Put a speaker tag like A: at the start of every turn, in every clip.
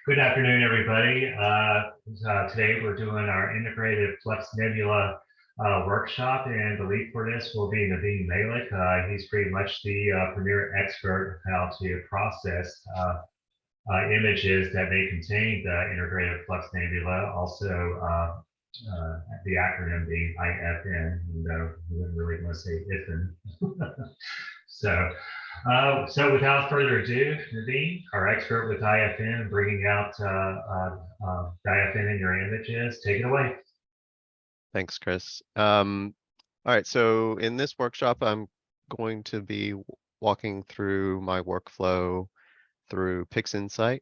A: Good afternoon, everybody. Today we're doing our Integrated Flux Nebula workshop, and the lead for this will be Naveen Malik. He's pretty much the premier expert of how to process images that may contain the Integrated Flux Nebula. Also, the acronym being IFN. We wouldn't really want to say IFN. So without further ado, Naveen, our expert with IFN, bringing out IFN in your images, take it away.
B: Thanks, Chris. All right, so in this workshop, I'm going to be walking through my workflow through PixInsight.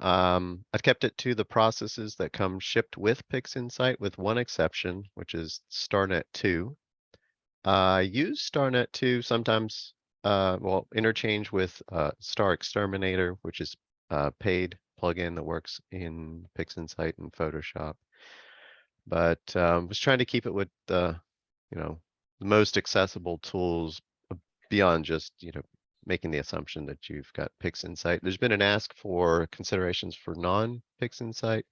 B: I've kept it to the processes that come shipped with PixInsight, with one exception, which is StarNet 2. I use StarNet 2 sometimes, well, interchange with Star Exterminator, which is a paid plugin that works in PixInsight and Photoshop. But was trying to keep it with the, the most accessible tools beyond just, making the assumption that you've got PixInsight. There's been an ask for considerations for non-PixInsight.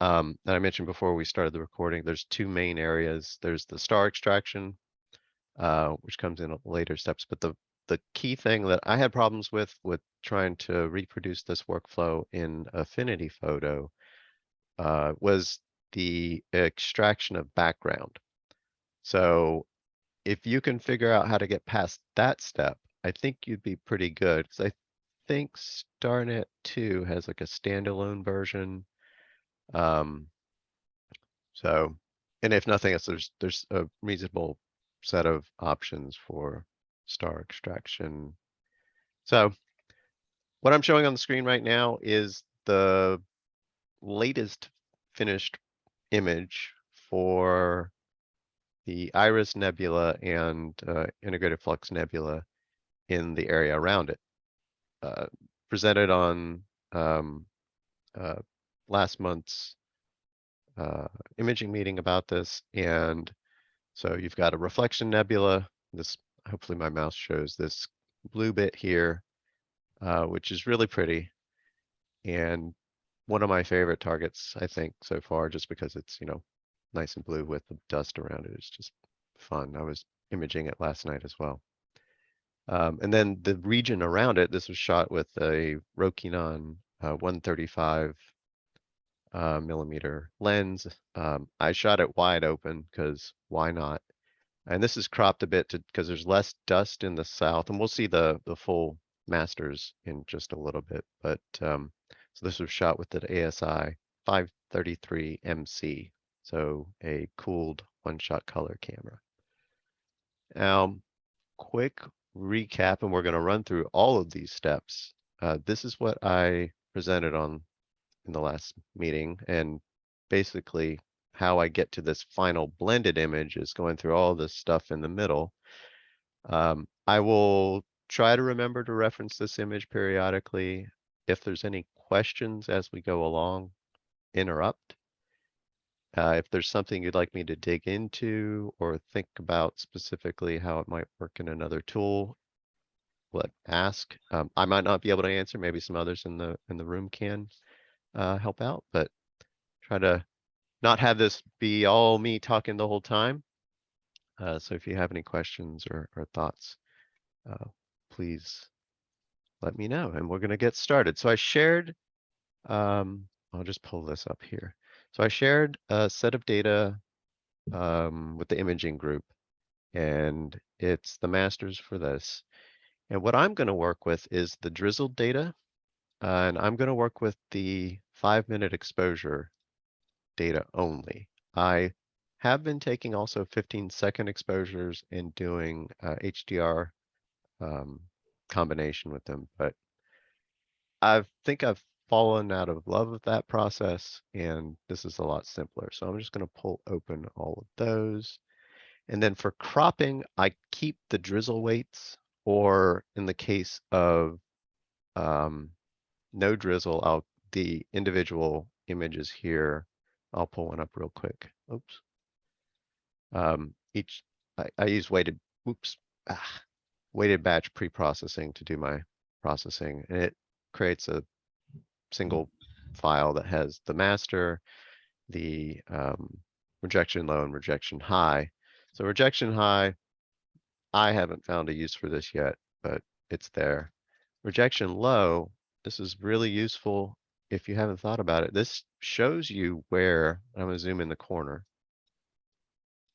B: And I mentioned before we started the recording, there's two main areas. There's the star extraction, which comes in later steps. But the key thing that I had problems with trying to reproduce this workflow in Affinity Photo was the extraction of background. So if you can figure out how to get past that step, I think you'd be pretty good. Because I think StarNet 2 has like a standalone version. And if nothing else, there's a reasonable set of options for star extraction. So what I'm showing on the screen right now is the latest finished image for the Iris Nebula and Integrated Flux Nebula in the area around it. Presented on last month's imaging meeting about this, and so you've got a reflection nebula. This, hopefully my mouse shows this blue bit here, which is really pretty, and one of my favorite targets, I think, so far, just because it's, nice and blue with the dust around it. It's just fun. I was imaging it last night as well. And then the region around it, this was shot with a Rokinon 135 millimeter lens. I shot it wide open because why not? And this is cropped a bit because there's less dust in the south, and we'll see the full masters in just a little bit. But so this was shot with the ASI 533 MC, so a cooled one-shot color camera. Now, quick recap, and we're going to run through all of these steps. This is what I presented on in the last meeting, and basically how I get to this final blended image is going through all this stuff in the middle. I will try to remember to reference this image periodically. If there's any questions as we go along, interrupt. If there's something you'd like me to dig into or think about specifically how it might work in another tool, ask. I might not be able to answer. Maybe some others in the room can help out, but try to not have this be all me talking the whole time. So if you have any questions or thoughts, please let me know, and we're going to get started. So I shared, I'll just pull this up here. So I shared a set of data with the imaging group, and it's the masters for this. And what I'm going to work with is the drizzled data, and I'm going to work with the 5-minute exposure data only. I have been taking also 15-second exposures and doing HDR combination with them, but I think I've fallen out of love with that process, and this is a lot simpler. So I'm just going to pull open all of those. And then for cropping, I keep the drizzle weights, or in the case of no drizzle, the individual images here, I'll pull one up real quick. Oops. I use weighted batch pre-processing to do my processing, and it creates a single file that has the master, the rejection low and rejection high. So rejection high, I haven't found a use for this yet, but it's there. Rejection low, this is really useful if you haven't thought about it. This shows you where, I'm gonna zoom in the corner,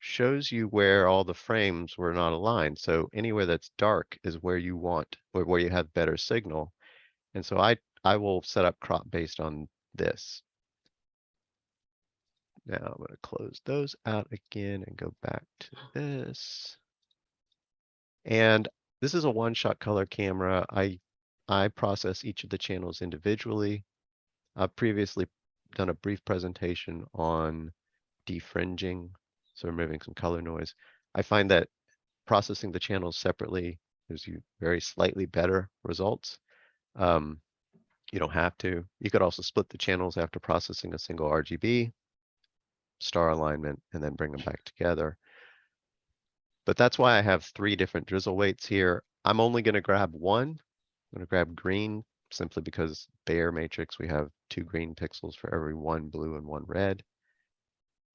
B: shows you where all the frames were not aligned. So anywhere that's dark is where you want, or where you have better signal. And so I will set up crop based on this. Now I'm going to close those out again and go back to this. And this is a one-shot color camera. I process each of the channels individually. I've previously done a brief presentation on defringing, so removing some color noise. I find that processing the channels separately gives you very slightly better results. You don't have to. You could also split the channels after processing a single RGB, star alignment, and then bring them back together. But that's why I have 3 different drizzle weights here. I'm only going to grab one. I'm going to grab green simply because Bayer matrix, we have 2 green pixels for every 1 blue and 1 red.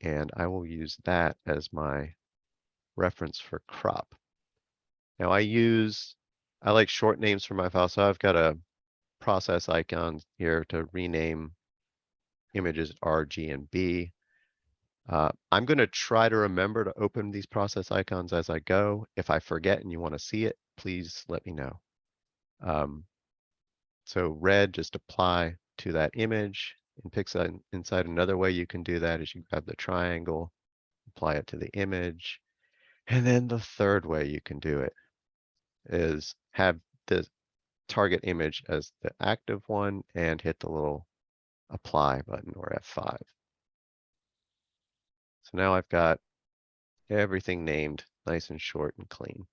B: And I will use that as my reference for crop. Now I like short names for my file, so I've got a process icon here to rename images R, G, and B. I'm going to try to remember to open these process icons as I go. If I forget and you want to see it, please let me know. So red, just apply to that image. In PixInsight, another way you can do that is you grab the triangle, apply it to the image. And then the third way you can do it is have the target image as the active one and hit the little apply button or F5. So now I've got everything named nice and short and clean.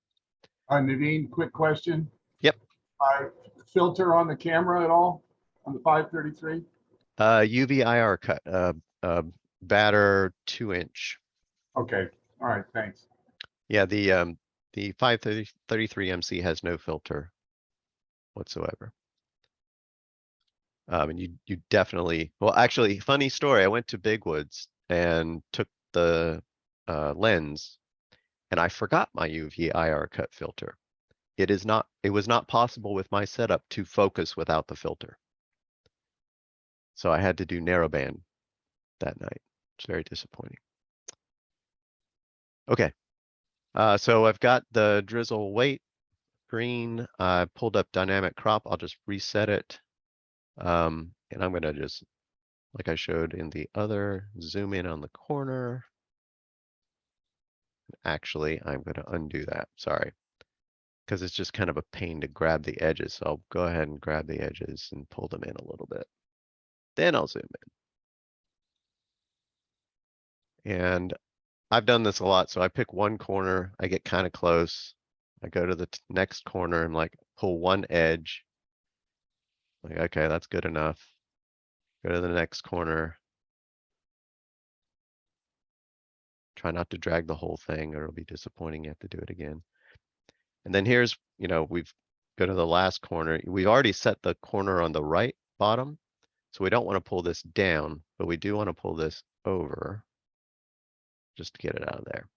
C: Naveen, quick question.
B: Yep.
C: Filter on the camera at all on the 533?
B: UV IR cut, batter 2-inch.
C: Okay. All right. Thanks.
B: Yeah, the 533 MC has no filter whatsoever. And you definitely, well, actually, funny story. I went to Big Woods and took the lens, and I forgot my UV IR cut filter. It was not possible with my setup to focus without the filter. So I had to do narrowband that night. It's very disappointing. Okay, so I've got the drizzle weight green. I pulled up dynamic crop. I'll just reset it. And I'm going to just, like I showed in the other, zoom in on the corner. Actually, I'm going to undo that. Sorry, because it's just kind of a pain to grab the edges. So I'll go ahead and grab the edges and pull them in a little bit. Then I'll zoom in. And I've done this a lot. So I pick one corner, I get kind of close. I go to the next corner and like pull one edge. Like, okay, that's good enough. Go to the next corner. Try not to drag the whole thing or it'll be disappointing. You have to do it again. And then here's, we've go to the last corner. We've already set the corner on the right bottom. So we don't want to pull this down, but we do want to pull this over just to get it out of there.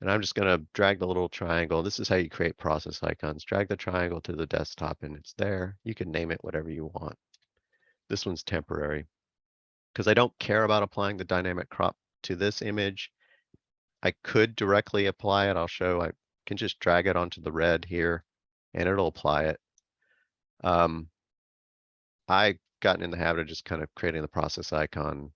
B: And I'm just going to drag the little triangle. This is how you create process icons. Drag the triangle to the desktop and it's there. You can name it whatever you want. This one's temporary because I don't care about applying the dynamic crop to this image. I could directly apply it. I'll show. I can just drag it onto the red here and it'll apply it. I've gotten in the habit of just kind of creating the process icon.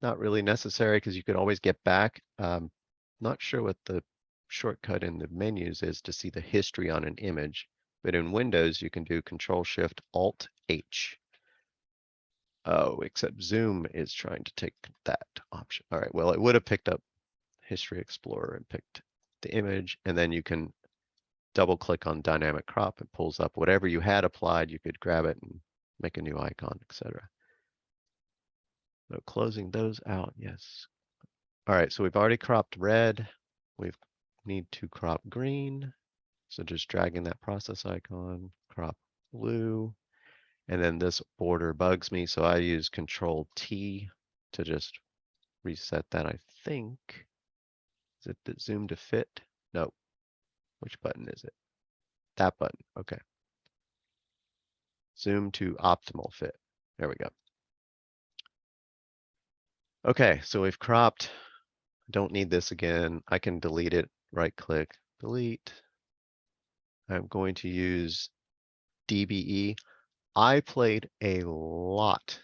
B: Not really necessary because you could always get back. Not sure what the shortcut in the menus is to see the history on an image, but in Windows you can do Control-Shift-Alt-H. Oh, except Zoom is trying to take that option. All right, well, it would have picked up History Explorer and picked the image, and then you can double click on dynamic crop. It pulls up whatever you had applied. You could grab it and make a new icon, etc. So closing those out, yes. All right, so we've already cropped red. We need to crop green. So just dragging that process icon, crop blue. And then this border bugs me, so I use Control T to just reset that, I think. Is it the zoom to fit? No. Which button is it? That button. Okay. Zoom to optimal fit. There we go. Okay, so we've cropped. Don't need this again. I can delete it. Right click, delete. I'm going to use DBE. I played a lot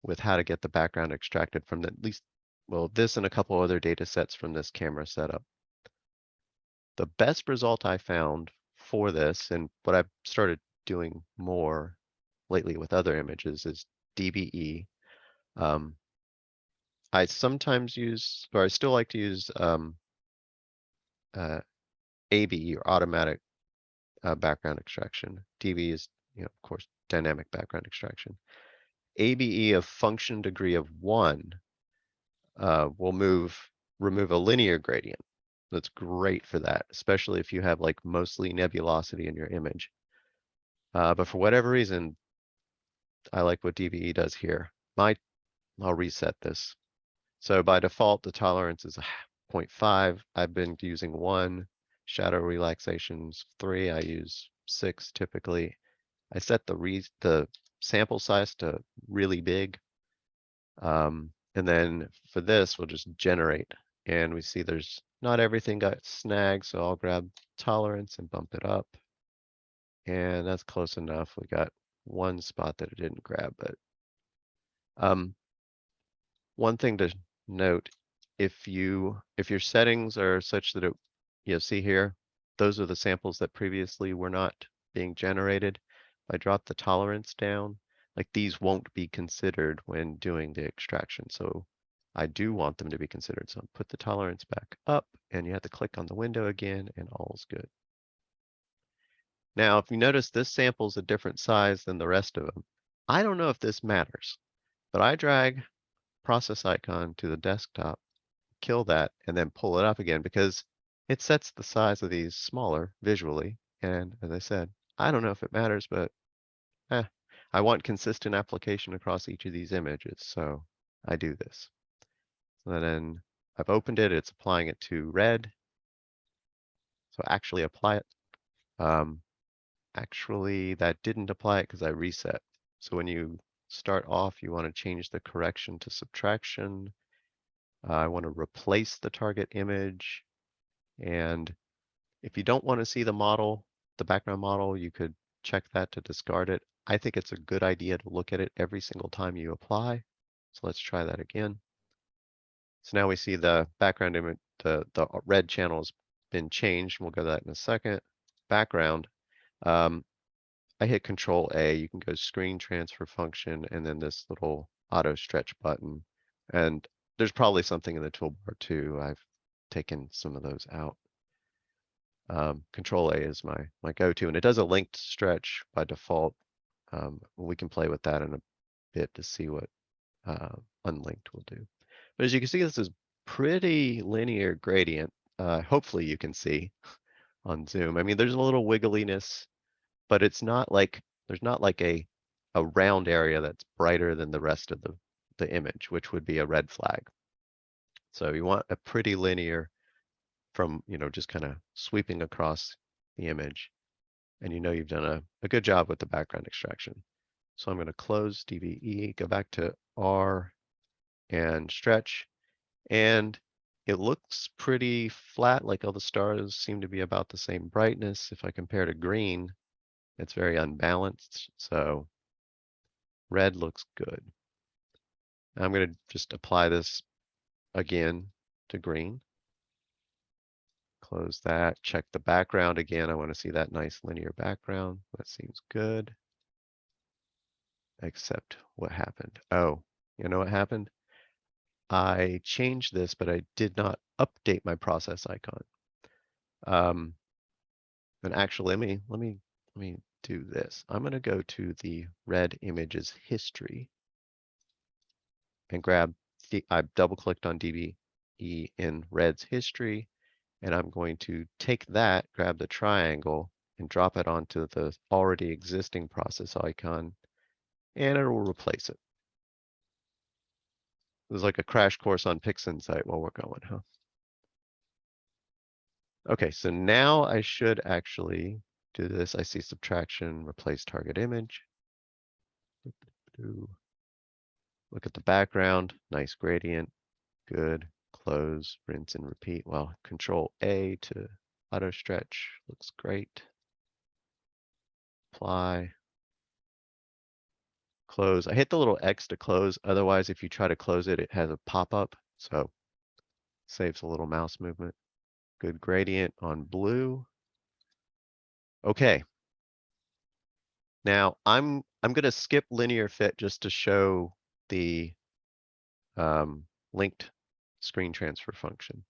B: with how to get the background extracted from at least, well, this and a couple other data sets from this camera setup. The best result I found for this, and what I've started doing more lately with other images, is DBE. I sometimes use, or I still like to use ABE, or automatic background extraction. DB is, of course, dynamic background extraction. ABE of function degree of 1 will remove a linear gradient. That's great for that, especially if you have like mostly nebulosity in your image. But for whatever reason, I like what DBE does here. I'll reset this. So by default, the tolerance is 0.5. I've been using 1. Shadow relaxations 3. I use 6 typically. I set the sample size to really big. And then for this, we'll just generate. And we see there's not everything got snagged, so I'll grab tolerance and bump it up. And that's close enough. We got one spot that it didn't grab, but one thing to note, if your settings are such that you see here, those are the samples that previously were not being generated. If I drop the tolerance down, like these won't be considered when doing the extraction. So I do want them to be considered. So put the tolerance back up, and you have to click on the window again, and all's good. Now, if you notice, this sample's a different size than the rest of them. I don't know if this matters, but I drag process icon to the desktop, kill that, and then pull it up again because it sets the size of these smaller visually. And as I said, I don't know if it matters, but I want consistent application across each of these images, so I do this. And then I've opened it, it's applying it to red. So actually apply it. Actually, that didn't apply it because I reset. So when you start off, you want to change the correction to subtraction. I want to replace the target image. And if you don't want to see the model, the background model, you could check that to discard it. I think it's a good idea to look at it every single time you apply. So let's try that again. So now we see the background image, the red channel has been changed. We'll go to that in a second. Background. I hit Control A, you can go screen transfer function and then this little auto stretch button. And there's probably something in the toolbar too. I've taken some of those out. Control A is my go-to, and it does a linked stretch by default. We can play with that in a bit to see what unlinked will do. But as you can see, this is pretty linear gradient. Hopefully you can see on zoom. I mean, there's a little wiggliness, but it's not like, there's not like a round area that's brighter than the rest of the image, which would be a red flag. So you want a pretty linear from, just kind of sweeping across the image. And you've done a good job with the background extraction. So I'm going to close DBE, go back to R and stretch. And it looks pretty flat, like all the stars seem to be about the same brightness. If I compare to green, it's very unbalanced. So red looks good. I'm going to just apply this again to green. Close that, check the background again. I want to see that nice linear background. That seems good. Except what happened? Oh, you know what happened? I changed this, but I did not update my process icon. And actually, let me do this. I'm going to go to the red images history and grab I've double-clicked on DBE in red's history, and I'm going to take that, grab the triangle, and drop it onto the already existing process icon and it will replace it. It was like a crash course on PixInsight while we're going, huh? Okay, so now I should actually do this. I see subtraction, replace target image. Look at the background, nice gradient, good. Close, rinse and repeat. Well, Control A to auto stretch, looks great. Apply. Close. I hit the little X to close. Otherwise, if you try to close it, it has a pop-up. So saves a little mouse movement. Good gradient on blue. Okay. Now I'm gonna skip linear fit just to show the linked screen transfer function,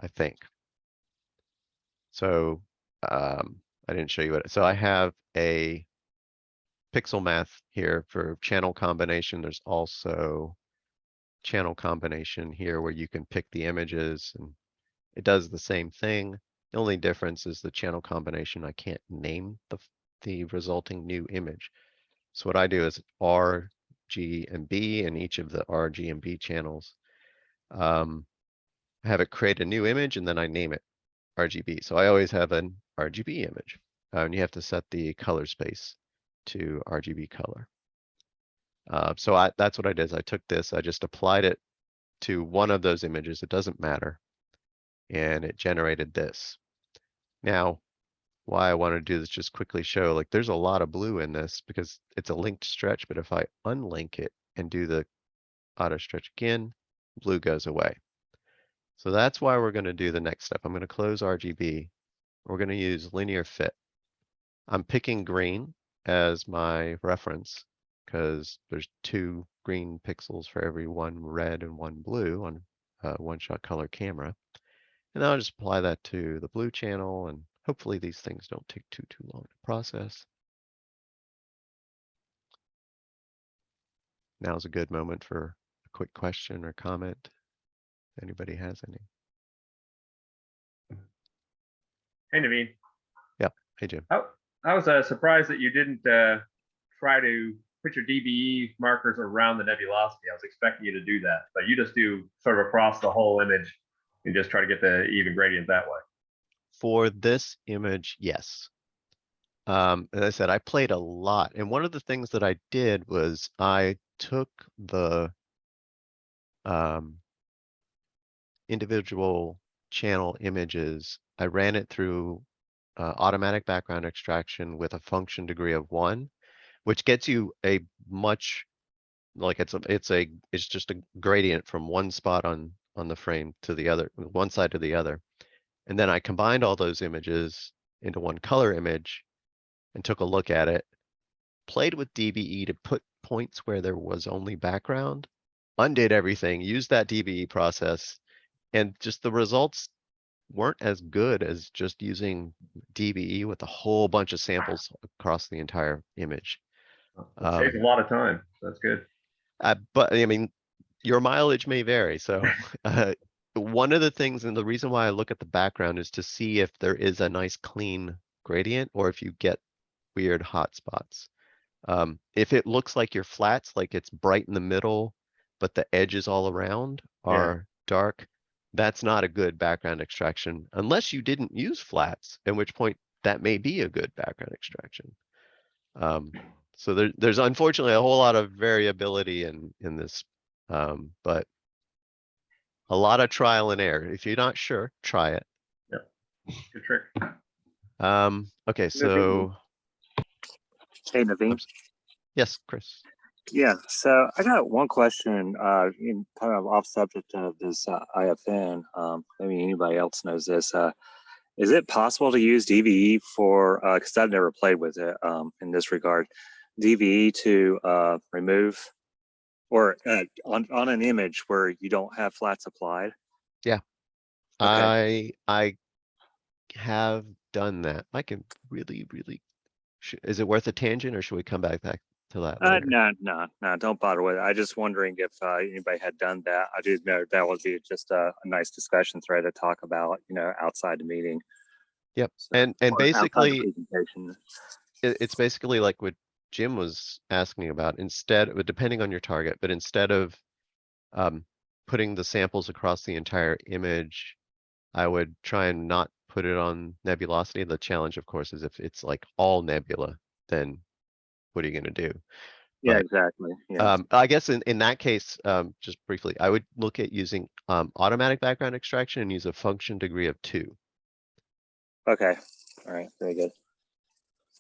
B: I think. So I didn't show you what. So I have a pixel math here for channel combination. There's also channel combination here where you can pick the images and it does the same thing. The only difference is the channel combination. I can't name the resulting new image. So what I do is R, G, and B in each of the R, G, and B channels. I have it create a new image and then I name it RGB. So I always have an RGB image. And you have to set the color space to RGB color. So that's what I did is I took this, I just applied it to one of those images, it doesn't matter, and it generated this. Now, why I want to do this, just quickly show, like there's a lot of blue in this because it's a linked stretch, but if I unlink it and do the auto stretch again, blue goes away. So that's why we're going to do the next step. I'm going to close RGB. We're going to use linear fit. I'm picking green as my reference because there's 2 green pixels for every 1 red and 1 blue on a one-shot color camera. And I'll just apply that to the blue channel, and hopefully these things don't take too long to process. Now's a good moment for a quick question or comment. Anybody has any?
D: Hey, Naveen.
B: Yeah. Hey, Jim.
D: I was surprised that you didn't try to put your DBE markers around the nebulosity. I was expecting you to do that, but you just do sort of across the whole image and just try to get the even gradient that way.
B: For this image, yes. As I said, I played a lot. And one of the things that I did was I took the individual channel images, I ran it through automatic background extraction with a function degree of 1, which gets you a much, like it's just a gradient from one spot on the frame to the other, one side to the other. And then I combined all those images into one color image and took a look at it, played with DBE to put points where there was only background, undid everything, used that DBE process, and just the results weren't as good as just using DBE with a whole bunch of samples across the entire image.
D: It saves a lot of time. That's good.
B: But I mean, your mileage may vary. So one of the things, and the reason why I look at the background is to see if there is a nice clean gradient or if you get weird hot spots. If it looks like your flats, like it's bright in the middle, but the edges all around are dark, that's not a good background extraction unless you didn't use flats, at which point that may be a good background extraction. So there's unfortunately a whole lot of variability in this, but a lot of trial and error. If you're not sure, try it.
D: Yeah, good trick.
B: Okay, so
E: hey, Naveen.
B: Yes, Chris.
E: Yeah, so I got one question, in kind of off subject of this IFN. Maybe anybody else knows this. Is it possible to use DVE for, because I've never played with it in this regard, DVE to remove or on an image where you don't have flats applied?
B: Yeah,
E: okay.
B: I have done that. I can really, is it worth a tangent or should we come back to that later?
E: No, don't bother with it. I just wondering if anybody had done that. I did know that would be just a nice discussion thread to talk about, outside the meeting.
B: Yep,
E: So,
B: and basically
E: presentation.
B: it's basically like what Jim was asking about, depending on your target, but instead of putting the samples across the entire image, I would try and not put it on nebulosity. The challenge, of course, is if it's like all nebula, then what are you going to do?
E: Yeah,
B: But,
E: exactly. Yeah.
B: I guess in that case, just briefly, I would look at using automatic background extraction and use a function degree of 2.
E: Okay. All right. Very good.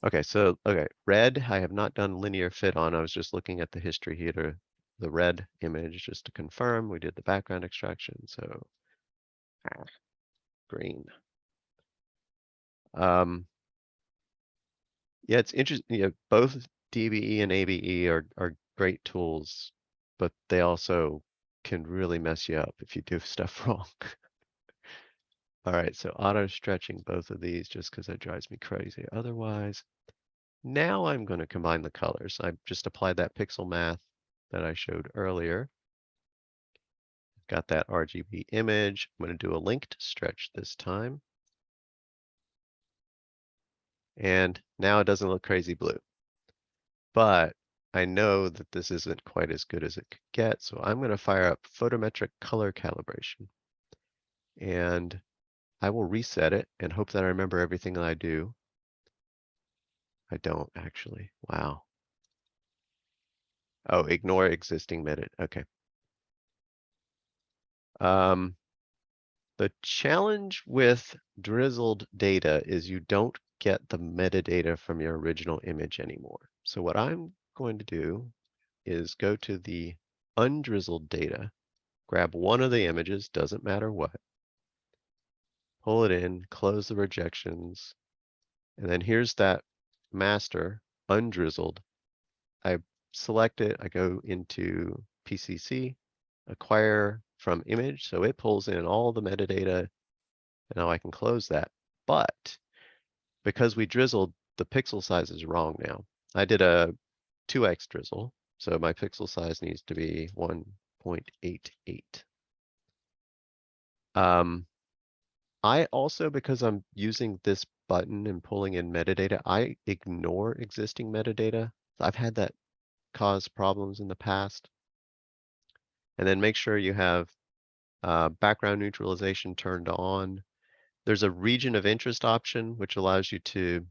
B: Okay, so red, I have not done linear fit on. I was just looking at the history here, the red image, just to confirm we did the background extraction. So green. Yeah, it's interesting. You know, both DBE and ABE are great tools, but they also can really mess you up if you do stuff wrong. All right, so auto stretching both of these just because that drives me crazy. Otherwise, now I'm going to combine the colors. I just applied that pixel math that I showed earlier. Got that RGB image. I'm going to do a linked stretch this time. And now it doesn't look crazy blue. But I know that this isn't quite as good as it could get, so I'm going to fire up photometric color calibration. And I will reset it and hope that I remember everything that I do. I don't actually. Wow. Oh, ignore existing meta. Okay. The challenge with drizzled data is you don't get the metadata from your original image anymore. So what I'm going to do is go to the undrizzled data, grab one of the images, doesn't matter what, pull it in, close the rejections, and then here's that master, undrizzled. I select it, I go into PCC, acquire from image, so it pulls in all the metadata, and now I can close that. But because we drizzled, the pixel size is wrong now. I did a 2x drizzle, so my pixel size needs to be 1.88. I also, because I'm using this button and pulling in metadata, I ignore existing metadata. I've had that cause problems in the past. And then make sure you have background neutralization turned on. There's a region of interest option, which allows you to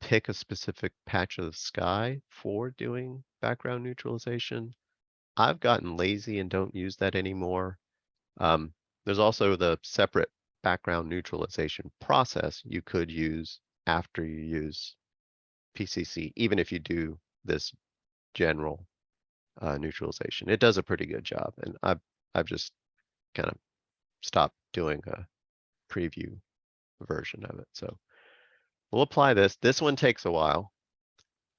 B: pick a specific patch of the sky for doing background neutralization. I've gotten lazy and don't use that anymore. There's also the separate background neutralization process you could use after you use PCC, even if you do this general neutralization. It does a pretty good job, and I've just kind of stopped doing a preview version of it. So we'll apply this. This one takes a while.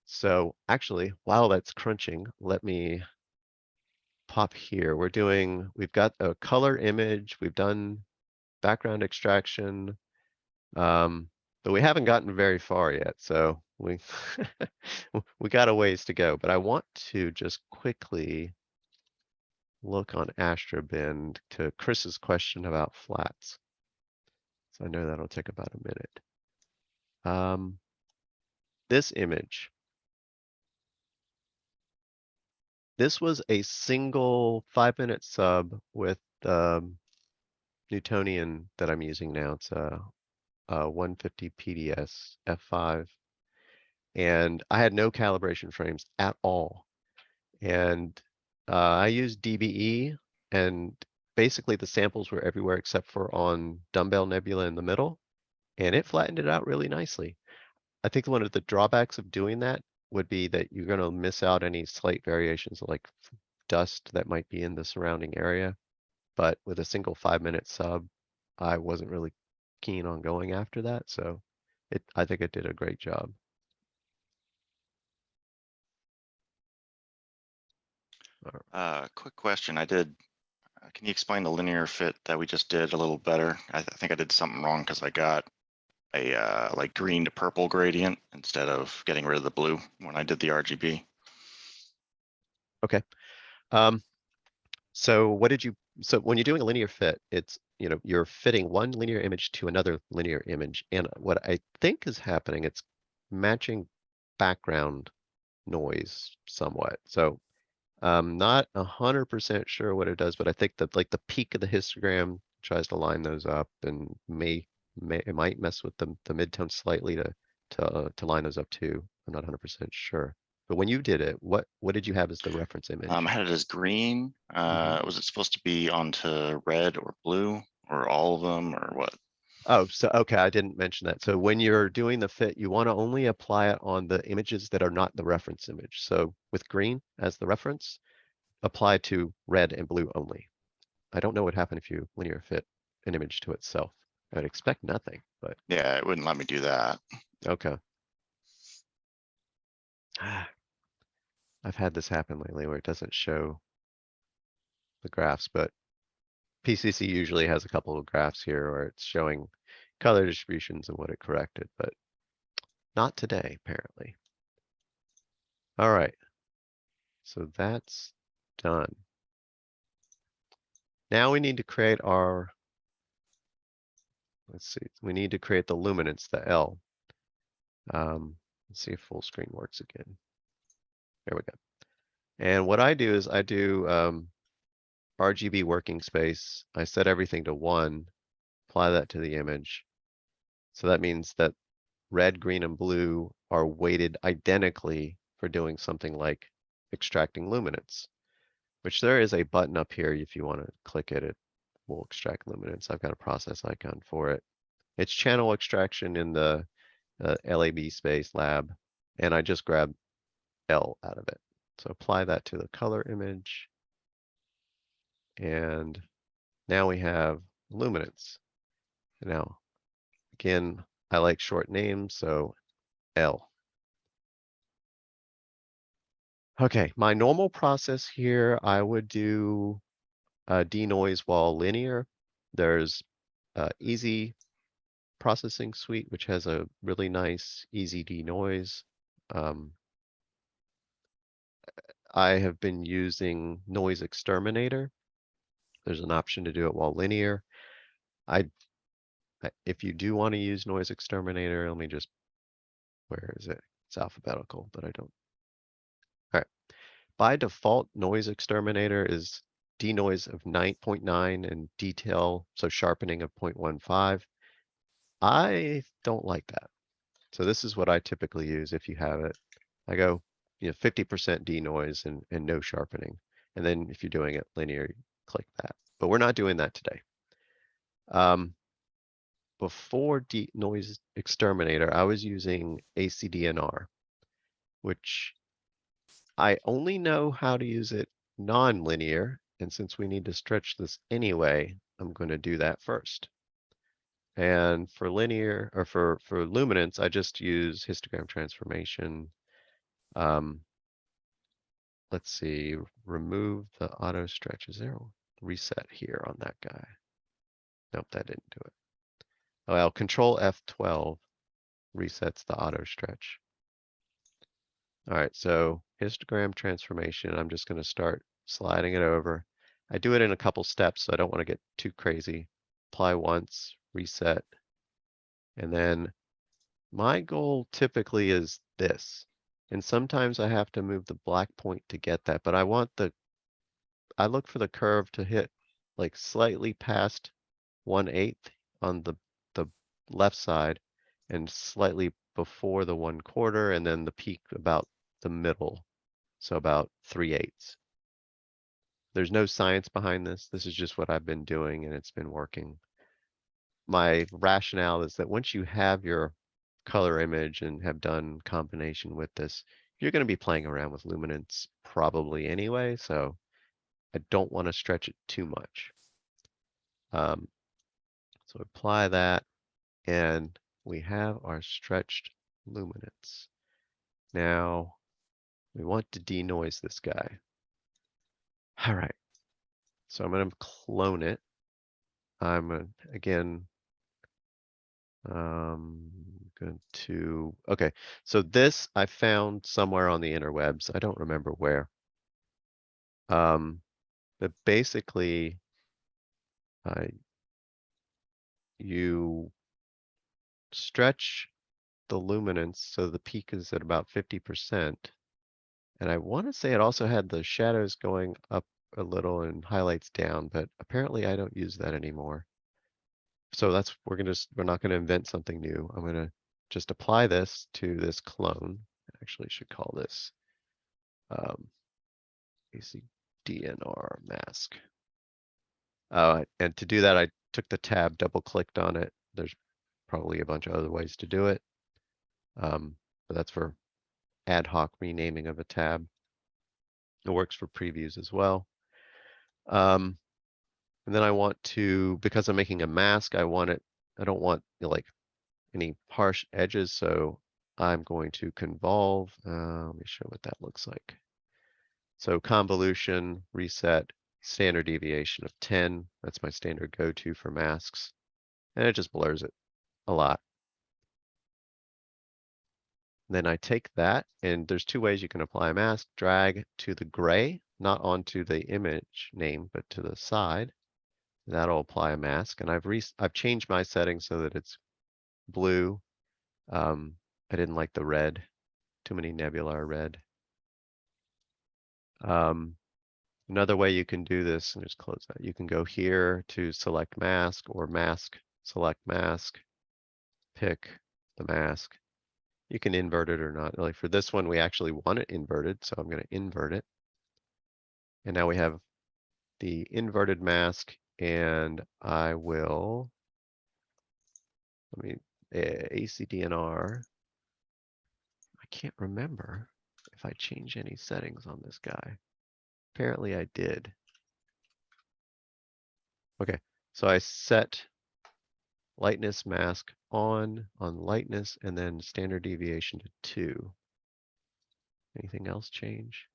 B: So actually, while that's crunching, let me pop here. We've got a color image, we've done background extraction, but we haven't gotten very far yet. So we got a ways to go, but I want to just quickly look on Astrobin to Chris's question about flats. So I know that'll take about a minute. This image. This was a single 5-minute sub with Newtonian that I'm using now. It's a 150 PDS F5. And I had no calibration frames at all. And I used DBE, and basically the samples were everywhere except for on Dumbbell Nebula in the middle, and it flattened it out really nicely. I think one of the drawbacks of doing that would be that you're going to miss out any slight variations like dust that might be in the surrounding area. But with a single 5-minute sub, I wasn't really keen on going after that. So I think it did a great job.
F: Quick question. Can you explain the linear fit that we just did a little better? I think I did something wrong because I got a like green to purple gradient instead of getting rid of the blue when I did the RGB.
B: Okay. So when you're doing a linear fit, it's, you're fitting one linear image to another linear image. And what I think is happening, it's matching background noise somewhat. So I'm not 100% sure what it does, but I think that like the peak of the histogram tries to line those up and it might mess with the midtone slightly to line those up too. I'm not 100% sure. But when you did it, what did you have as the reference image?
F: I had it as green. Was it supposed to be onto red or blue or all of them or what?
B: Oh, so okay, I didn't mention that. So when you're doing the fit, you want to only apply it on the images that are not the reference image. So with green as the reference, apply to red and blue only. I don't know what happened if you linear fit an image to itself. I would expect nothing, but
F: Yeah, it wouldn't let me do that.
B: okay. I've had this happen lately where it doesn't show the graphs, but PCC usually has a couple of graphs here where it's showing color distributions and what it corrected, but not today, apparently. All right, so that's done. Now we need to create our, let's see, we need to create the luminance, the L. Let's see if full screen works again. There we go. And what I do is I do RGB working space. I set everything to 1, apply that to the image. So that means that red, green, and blue are weighted identically for doing something like extracting luminance, which there is a button up here. If you want to click it, it will extract luminance. I've got a process icon for it. It's channel extraction in the LAB space lab, and I just grab L out of it. So apply that to the color image. And now we have luminance. Now, again, I like short names, so L. Okay, my normal process here, I would do denoise while linear. There's easy processing suite, which has a really nice easy denoise. I have been using noise exterminator. There's an option to do it while linear. If you do want to use noise exterminator, let me just, where is it? It's alphabetical, but I don't. All right. By default, noise exterminator is denoise of 9.9 and detail, so sharpening of 0.15. I don't like that. So this is what I typically use if you have it. I go, 50% denoise and no sharpening. And then if you're doing it linear, you click that. But we're not doing that today. Before noise exterminator, I was using ACDNR, which I only know how to use it non-linear. And since we need to stretch this anyway, I'm going to do that first. And for linear or for luminance, I just use histogram transformation. Let's see, remove the auto stretch. Is there a reset here on that guy? Nope, that didn't do it. Oh, well, Control F12 resets the auto stretch. All right, so histogram transformation, I'm just going to start sliding it over. I do it in a couple steps, so I don't want to get too crazy. Apply once, reset, and then my goal typically is this. And sometimes I have to move the black point to get that, but I look for the curve to hit like slightly past 1/8 on the left side and slightly before the 1/4, and then the peak about the middle. So about 3/8. There's no science behind this. This is just what I've been doing and it's been working. My rationale is that once you have your color image and have done combination with this, you're going to be playing around with luminance probably anyway, so I don't want to stretch it too much. So apply that, and we have our stretched luminance. Now we want to denoise this guy. All right, so I'm going to clone it. I'm again going to, okay, so this I found somewhere on the interwebs. I don't remember where. But basically, you stretch the luminance so the peak is at about 50%, And I want to say it also had the shadows going up a little and highlights down, but apparently I don't use that anymore. So that's, we're not gonna invent something new. I'm gonna just apply this to this clone. Actually should call this ACDNR mask. And to do that, I took the tab, double clicked on it. There's probably a bunch of other ways to do it. But that's for ad hoc renaming of a tab. It works for previews as well. And then I want to, because I'm making a mask, I don't want like any harsh edges. So I'm going to convolve. Let me show what that looks like. So convolution, reset, standard deviation of 10. That's my standard go-to for masks. And it just blurs it a lot. Then I take that, and there's two ways you can apply a mask. Drag to the gray, not onto the image name, but to the side. That'll apply a mask. And I've changed my settings so that it's blue. I didn't like the red. Too many nebula are red. Another way you can do this, and just close that. You can go here to select mask or mask, select mask, pick the mask. You can invert it or not. Like for this one, we actually want it inverted, so I'm going to invert it. And now we have the inverted mask, and I will, ACDNR. I can't remember if I change any settings on this guy. Apparently I did. Okay, so I set lightness mask on lightness, and then standard deviation to 2. Anything else change?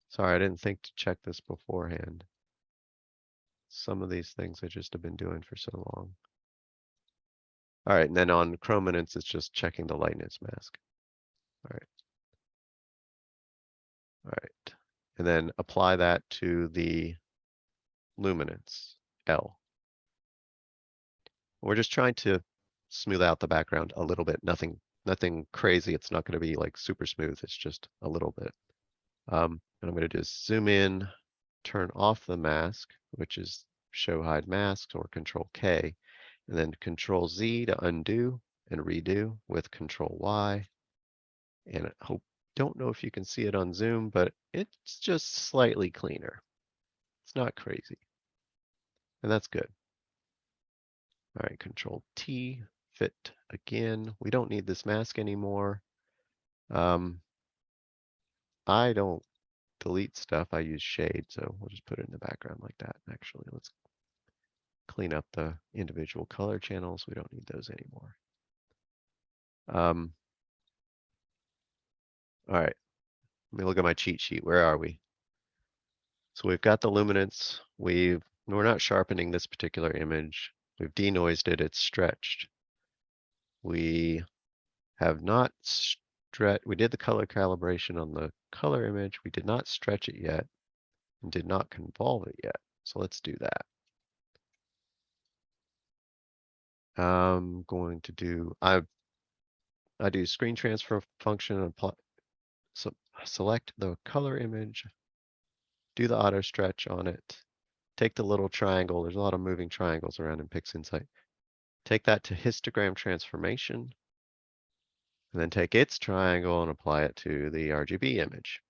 B: Sorry, I didn't think to check this beforehand. Some of these things I just have been doing for so long. All right, and then on chrominance, it's just checking the lightness mask. All right. All right, and then apply that to the luminance, L. We're just trying to smooth out the background a little bit. Nothing crazy. It's not going to be like super smooth. It's just a little bit. And I'm going to just zoom in, turn off the mask, which is show hide masks, or Control K, and then Control Z to undo and redo with Control Y. And I don't know if you can see it on Zoom, but it's just slightly cleaner. It's not crazy. And that's good. All right, Control T, fit again. We don't need this mask anymore. I don't delete stuff. I use shade, so we'll just put it in the background like that. Actually, let's clean up the individual color channels. We don't need those anymore. All right, let me look at my cheat sheet. Where are we? So we've got the luminance. We're not sharpening this particular image. We've denoised it. It's stretched. We have not we did the color calibration on the color image. We did not stretch it yet and did not convolve it yet. So let's do that. I'm going to do, I do screen transfer function and select the color image, do the auto stretch on it, take the little triangle. There's a lot of moving triangles around in PixInsight. Take that to histogram transformation, and then take its triangle and apply it to the RGB image,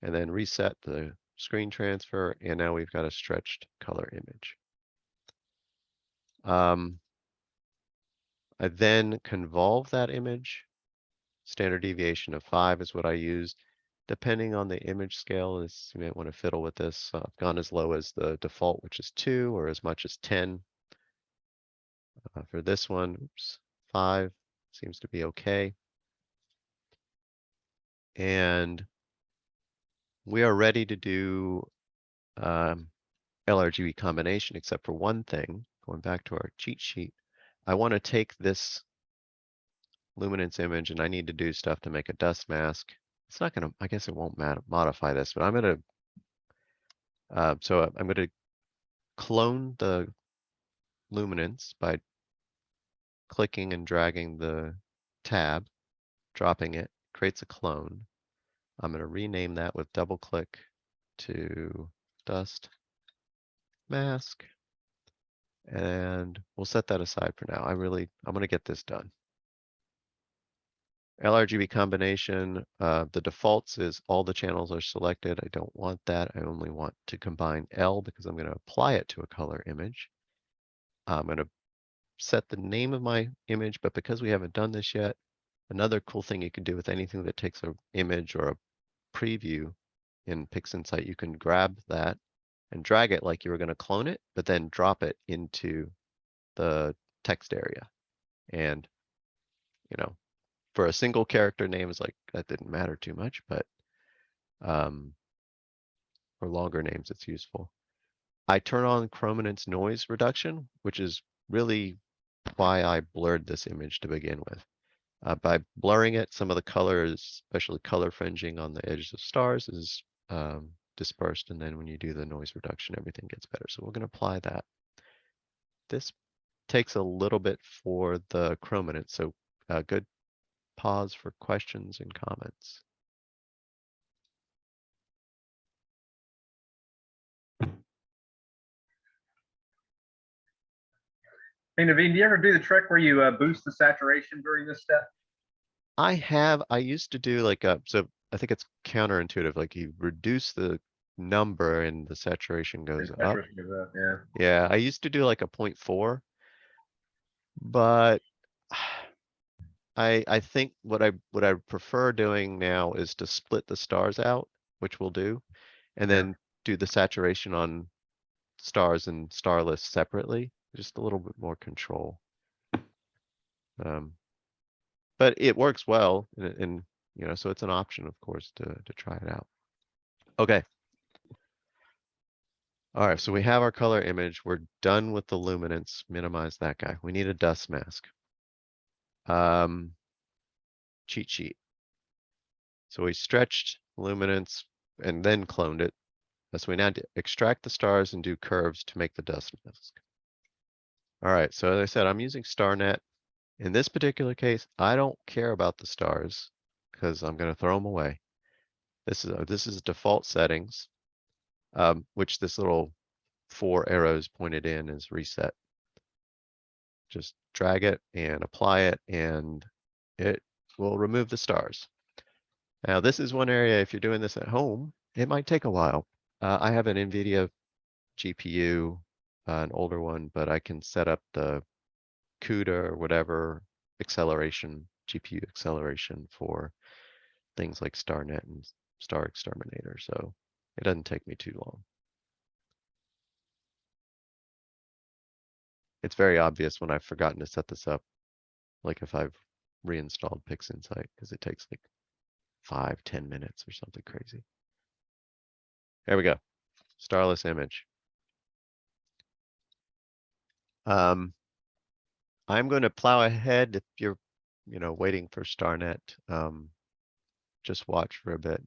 B: and then reset the screen transfer, and now we've got a stretched color image. I then convolve that image. Standard deviation of 5 is what I used. Depending on the image scale, you might want to fiddle with this. I've gone as low as the default, which is 2, or as much as 10. For this one, 5 seems to be okay. And we are ready to do LRGB combination, except for one thing. Going back to our cheat sheet, I want to take this luminance image and I need to do stuff to make a dust mask. It's not going to, I guess it won't modify this, but I'm going to, so I'm going to clone the luminance by clicking and dragging the tab, dropping it, creates a clone. I'm going to rename that with double click to dust mask. And we'll set that aside for now. I'm going to get this done. LRGB combination, the defaults is all the channels are selected. I don't want that. I only want to combine L because I'm going to apply it to a color image. I'm going to set the name of my image, but because we haven't done this yet, another cool thing you can do with anything that takes an image or a preview in PixInsight, you can grab that and drag it like you were going to clone it, but then drop it into the text area. And, you know, for a single character name is like, that didn't matter too much, but for longer names, it's useful. I turn on chrominance noise reduction, which is really why I blurred this image to begin with. By blurring it, some of the colors, especially color fringing on the edges of stars, is dispersed. And then when you do the noise reduction, everything gets better. So we're going to apply that. This takes a little bit for the chrominance. So good pause for questions and comments.
D: Hey, Naveen, do you ever do the trick where you boost the saturation during this step?
B: I used to do like so I think it's counterintuitive, like you reduce the number and the saturation goes up.
D: Saturation goes up, yeah.
B: Yeah, I used to do like a 0.4, but I think what I prefer doing now is to split the stars out, which we'll do, and then do the saturation on stars and starless separately, just a little bit more control. But it works well, and you know, so it's an option, of course, to try it out. Okay. All right, so we have our color image. We're done with the luminance. Minimize that guy. We need a dust mask. Cheat sheet. So we stretched luminance and then cloned it. So we now extract the stars and do curves to make the dust mask. All right, so as I said, I'm using StarNet. In this particular case, I don't care about the stars because I'm going to throw them away. This is default settings, which this little 4 arrows pointed in is reset. Just drag it and apply it, and it will remove the stars. Now, this is one area, if you're doing this at home, it might take a while. I have an NVIDIA GPU, an older one, but I can set up the CUDA or whatever acceleration, GPU acceleration for things like StarNet and Star Exterminator, so it doesn't take me too long. It's very obvious when I've forgotten to set this up, like if I've reinstalled PixInsight, because it takes like 5-10 minutes or something crazy. There we go. Starless image. I'm going to plow ahead. If you're, waiting for StarNet, just watch for a bit.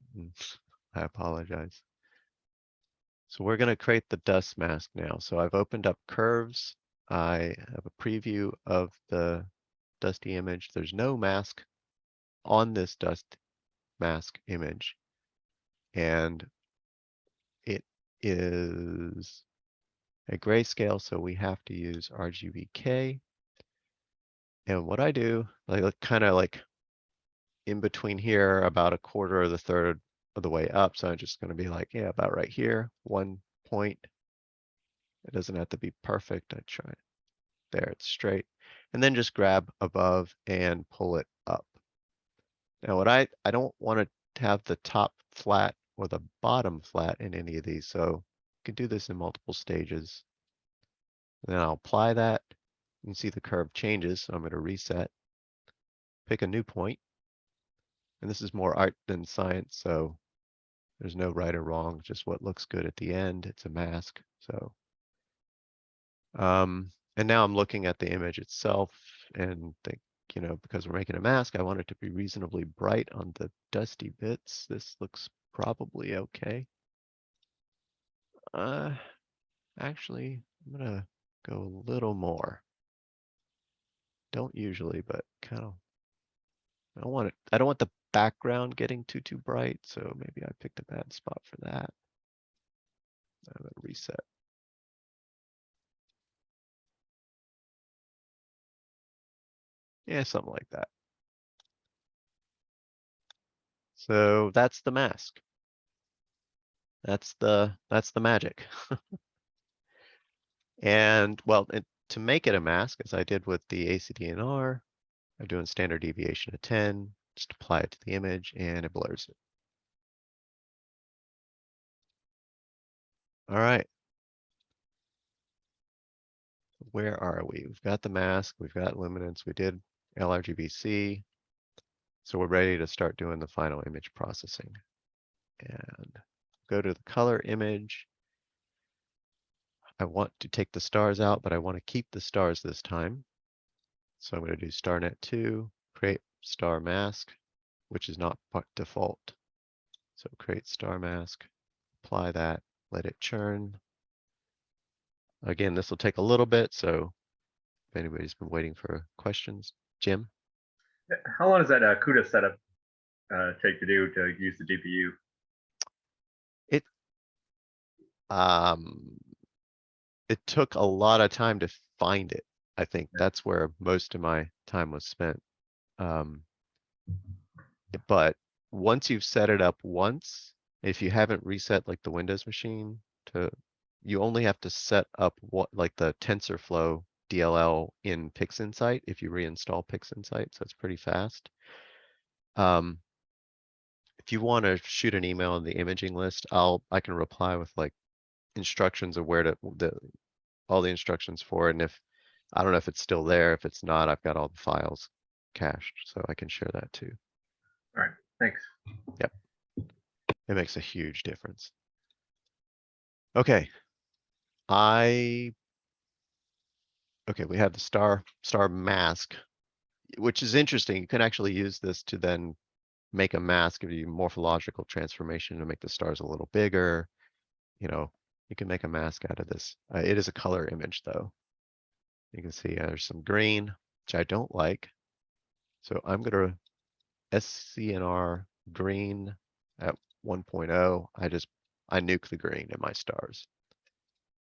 B: I apologize. So we're going to create the dust mask now. So I've opened up curves. I have a preview of the dusty image. There's no mask on this dust mask image, and it is a grayscale, so we have to use RGBK. And what I do, like kind of like in between here, about a quarter of the third of the way up. So I'm just going to be like, yeah, about right here, 1 point. It doesn't have to be perfect. I try it. There, it's straight. And then just grab above and pull it up. Now, what I don't want to have the top flat or the bottom flat in any of these. So you can do this in multiple stages. And then I'll apply that. You can see the curve changes. So I'm going to reset, pick a new point. And this is more art than science. So there's no right or wrong, just what looks good at the end. It's a mask. So, and now I'm looking at the image itself and think, because we're making a mask, I want it to be reasonably bright on the dusty bits. This looks probably okay. Actually, I'm gonna go a little more. Don't usually, but kind of. I don't want background getting too bright, so maybe I picked a bad spot for that. I'm gonna reset. Yeah, something like that. So that's the mask. That's the magic. And well, to make it a mask, as I did with the ACDNR, I'm doing standard deviation of 10, just apply it to the image and it blurs it. All right. Where are we? We've got the mask, we've got luminance, we did LRGBC. So we're ready to start doing the final image processing. And go to the color image. I want to take the stars out, but I want to keep the stars this time. So I'm going to do StarNet 2, create star mask, which is not default. So create star mask, apply that, let it churn. Again, this will take a little bit, so if anybody's been waiting for questions, Jim?
D: How long does that CUDA setup take to do to use the GPU?
B: It took a lot of time to find it. I think that's where most of my time was spent. But once you've set it up once, if you haven't reset like the Windows machine you only have to set up what like the TensorFlow DLL in PixInsight if you reinstall PixInsight, so it's pretty fast. If you want to shoot an email in the imaging list, I can reply with like instructions of where to all the instructions for it, and if I don't know if it's still there. If it's not, I've got all the files cached, so I can share that too.
D: All right, thanks.
B: Yep. It makes a huge difference. Okay. Okay, we have the star mask, which is interesting. You can actually use this to then make a mask, give you morphological transformation to make the stars a little bigger. You know, you can make a mask out of this. It is a color image though. You can see there's some green, which I don't like. So I'm gonna SCNR green at 1.0. I nuke the green in my stars.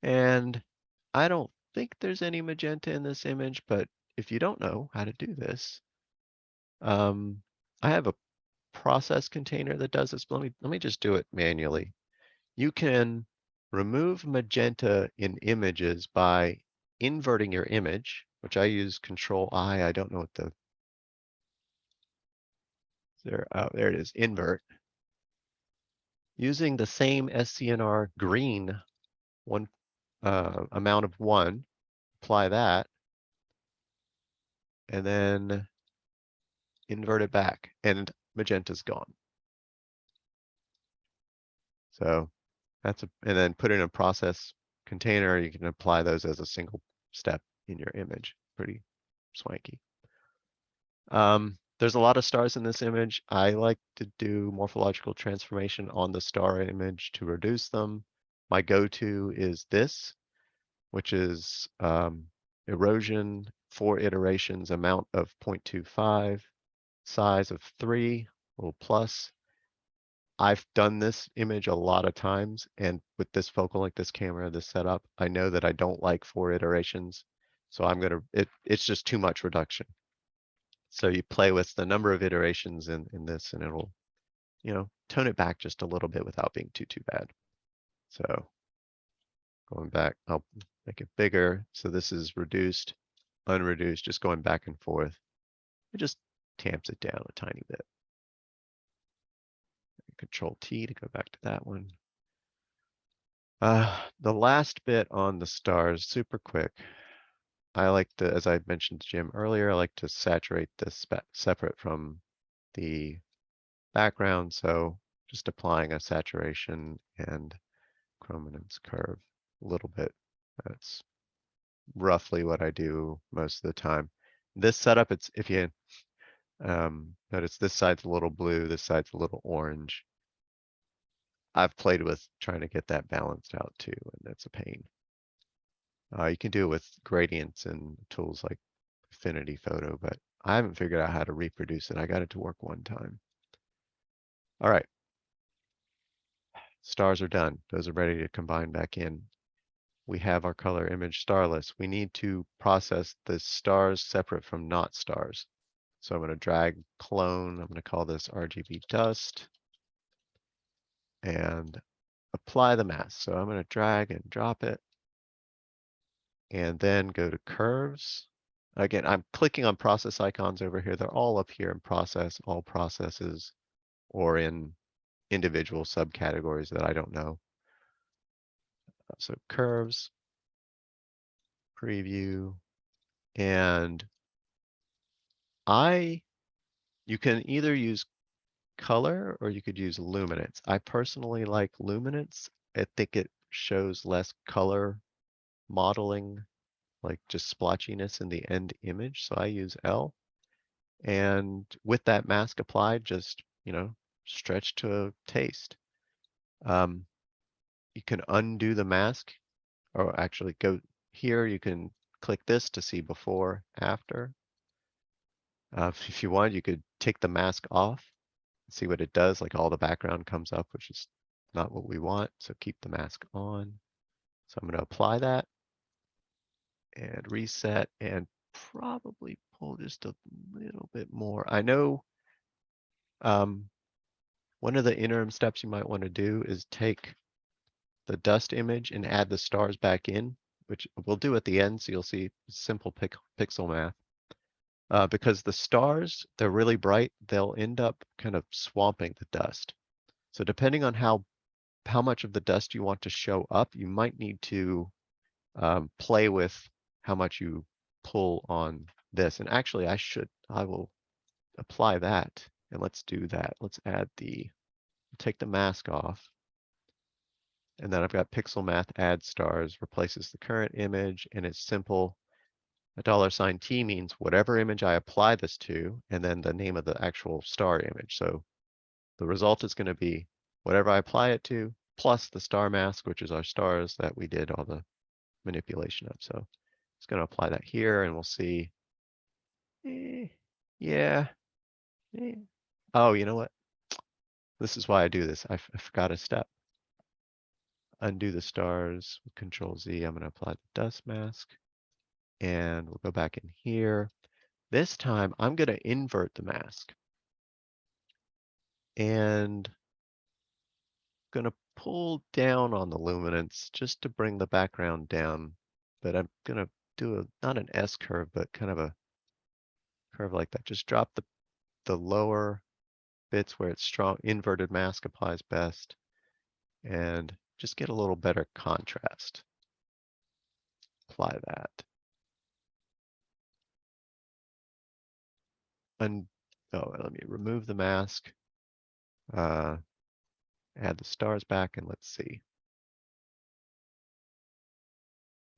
B: And I don't think there's any magenta in this image, but if you don't know how to do this, I have a process container that does this, but let me just do it manually. You can remove magenta in images by inverting your image, which I use Control I don't know what there it is, invert. Using the same SCNR green amount of 1, apply that, and then invert it back, and magenta's gone. So and then put it in a process container. You can apply those as a single step in your image. Pretty swanky. There's a lot of stars in this image. I like to do morphological transformation on the star image to reduce them. My go-to is this, which is erosion, 4 iterations, amount of 0.25, size of 3, little plus. I've done this image a lot of times, and with this focal, like this camera, this setup, I know that I don't like 4 iterations. So it's just too much reduction. So you play with the number of iterations in this, and it'll, tone it back just a little bit without being too bad. So going back, I'll make it bigger. So this is reduced, unreduced, just going back and forth. It just tamps it down a tiny bit. Control T to go back to that one. The last bit on the stars, super quick. I like to, as I mentioned to Jim earlier, I like to saturate this separate from the background. So just applying a saturation and chrominance curve a little bit. That's roughly what I do most of the time. This setup, it's if you notice this side's a little blue, this side's a little orange. I've played with trying to get that balanced out too, and that's a pain. You can do it with gradients and tools like Affinity Photo, but I haven't figured out how to reproduce it. I got it to work one time. All right. Stars are done. Those are ready to combine back in. We have our color image starless. We need to process the stars separate from not stars. So I'm going to drag clone. I'm going to call this RGB dust and apply the mask. So I'm going to drag and drop it and then go to curves. Again, I'm clicking on process icons over here. They're all up here in process, all processes, or in individual subcategories that I don't know. So curves, preview, and you can either use color or you could use luminance. I personally like luminance. I think it shows less color modeling, like just splotchiness in the end image. So I use L. And with that mask applied, just, stretch to taste. You can undo the mask, or actually go here. You can click this to see before, after. If you want, you could take the mask off, see what it does, like all the background comes up, which is not what we want. So keep the mask on. So I'm going to apply that and reset and probably pull just a little bit more. I know one of the interim steps you might want to do is take the dust image and add the stars back in, which we'll do at the end. So you'll see simple pixel math. Because the stars, they're really bright, they'll end up kind of swamping the dust. So depending on how much of the dust you want to show up, you might need to play with how much you pull on this. And actually, I will apply that. And let's do that. Let's take the mask off. And then I've got pixel math add stars, replaces the current image, and it's simple. A $T means whatever image I apply this to, and then the name of the actual star image. So the result is going to be whatever I apply it to, plus the star mask, which is our stars that we did all the manipulation of. So it's going to apply that here, and we'll see. Yeah. Oh, you know what? This is why I do this. I forgot a step. Undo the stars, Control Z. I'm going to apply the dust mask. And we'll go back in here. This time, I'm going to invert the mask. And going to pull down on the luminance just to bring the background down. But I'm going to do not an S curve, but kind of a curve like that. Just drop the lower bits where it's strong. Inverted mask applies best. And just get a little better contrast. Apply that. Let me remove the mask. Add the stars back and let's see.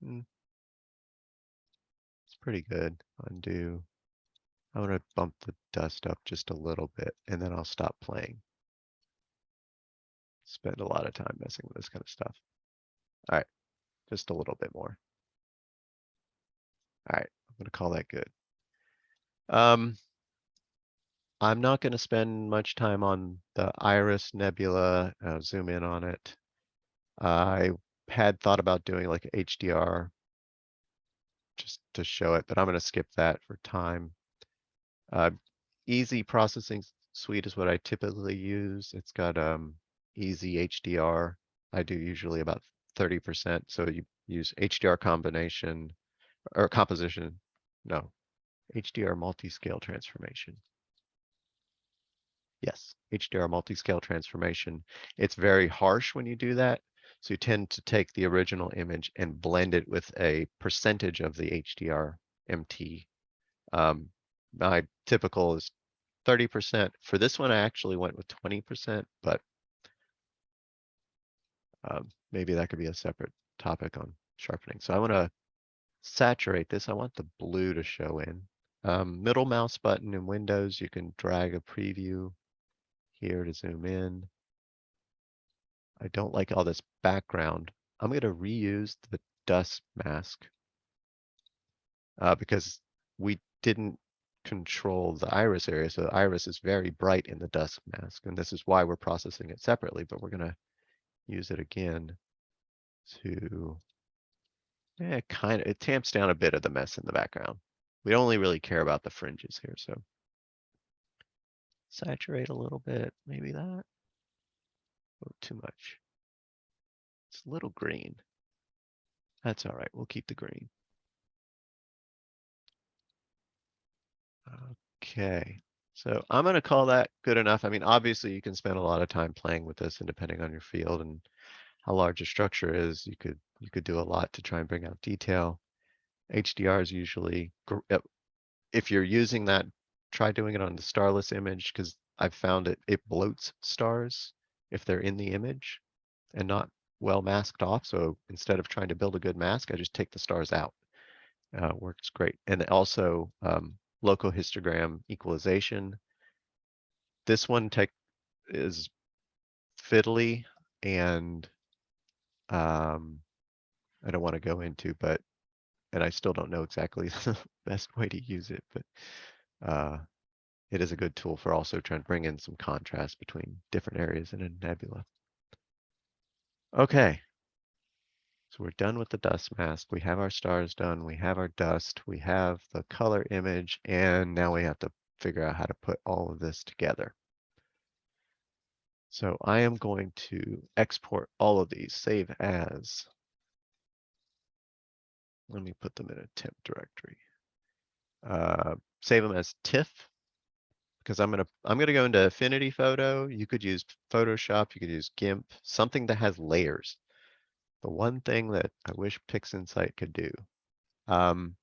B: It's pretty good. Undo. I'm going to bump the dust up just a little bit and then I'll stop playing. Spend a lot of time messing with this kind of stuff. All right, just a little bit more. All right, I'm going to call that good. I'm not going to spend much time on the Iris Nebula, zoom in on it. I had thought about doing like HDR just to show it, but I'm going to skip that for time. Easy Processing Suite is what I typically use. It's got easy HDR. I do usually about 30%. So you use HDR combination or composition. No, HDR multi-scale transformation. Yes, HDR multi-scale transformation. It's very harsh when you do that. So you tend to take the original image and blend it with a percentage of the HDR MT. My typical is 30%. For this one, I actually went with 20%, but maybe that could be a separate topic on sharpening. So I want to saturate this. I want the blue to show in. Middle mouse button in Windows, you can drag a preview here to zoom in. I don't like all this background. I'm going to reuse the dust mask because we didn't control the iris area. So the iris is very bright in the dust mask, and this is why we're processing it separately, but we're gonna use it again to, it tamps down a bit of the mess in the background. We only really care about the fringes here, so saturate a little bit, maybe that. Oh, too much. It's a little green. That's all right, we'll keep the green. Okay, so I'm gonna call that good enough. I mean, obviously you can spend a lot of time playing with this, and depending on your field and how large a structure is, you could do a lot to try and bring out detail. HDR is usually, if you're using that, try doing it on the starless image, because I've found it bloats stars if they're in the image and not well masked off. So instead of trying to build a good mask, I just take the stars out. Works great. And also local histogram equalization. This one is fiddly, and I don't want to go into, and I still don't know exactly the best way to use it, but it is a good tool for also trying to bring in some contrast between different areas in a nebula. Okay, so we're done with the dust mask. We have our stars done. We have our dust. We have the color image, and now we have to figure out how to put all of this together. So I am going to export all of these, save as. Let me put them in a temp directory. Save them as TIFF, because I'm gonna go into Affinity Photo. You could use Photoshop, you could use GIMP, something that has layers. The one thing that I wish PixInsight could do. I'm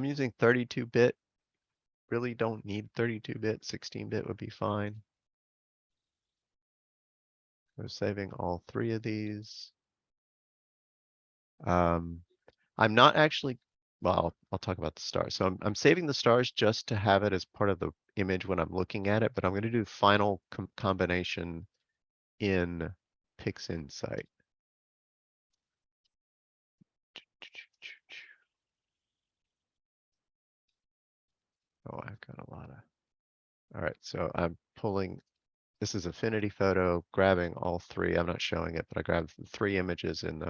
B: using 32-bit. Really don't need 32-bit. 16-bit would be fine. We're saving all three of these. I'm not actually, well, I'll talk about the stars. So I'm saving the stars just to have it as part of the image when I'm looking at it, but I'm going to do final combination in PixInsight. Oh, I've got a lot of, all right, so I'm pulling, this is Affinity Photo, grabbing all three. I'm not showing it, but I grabbed the three images in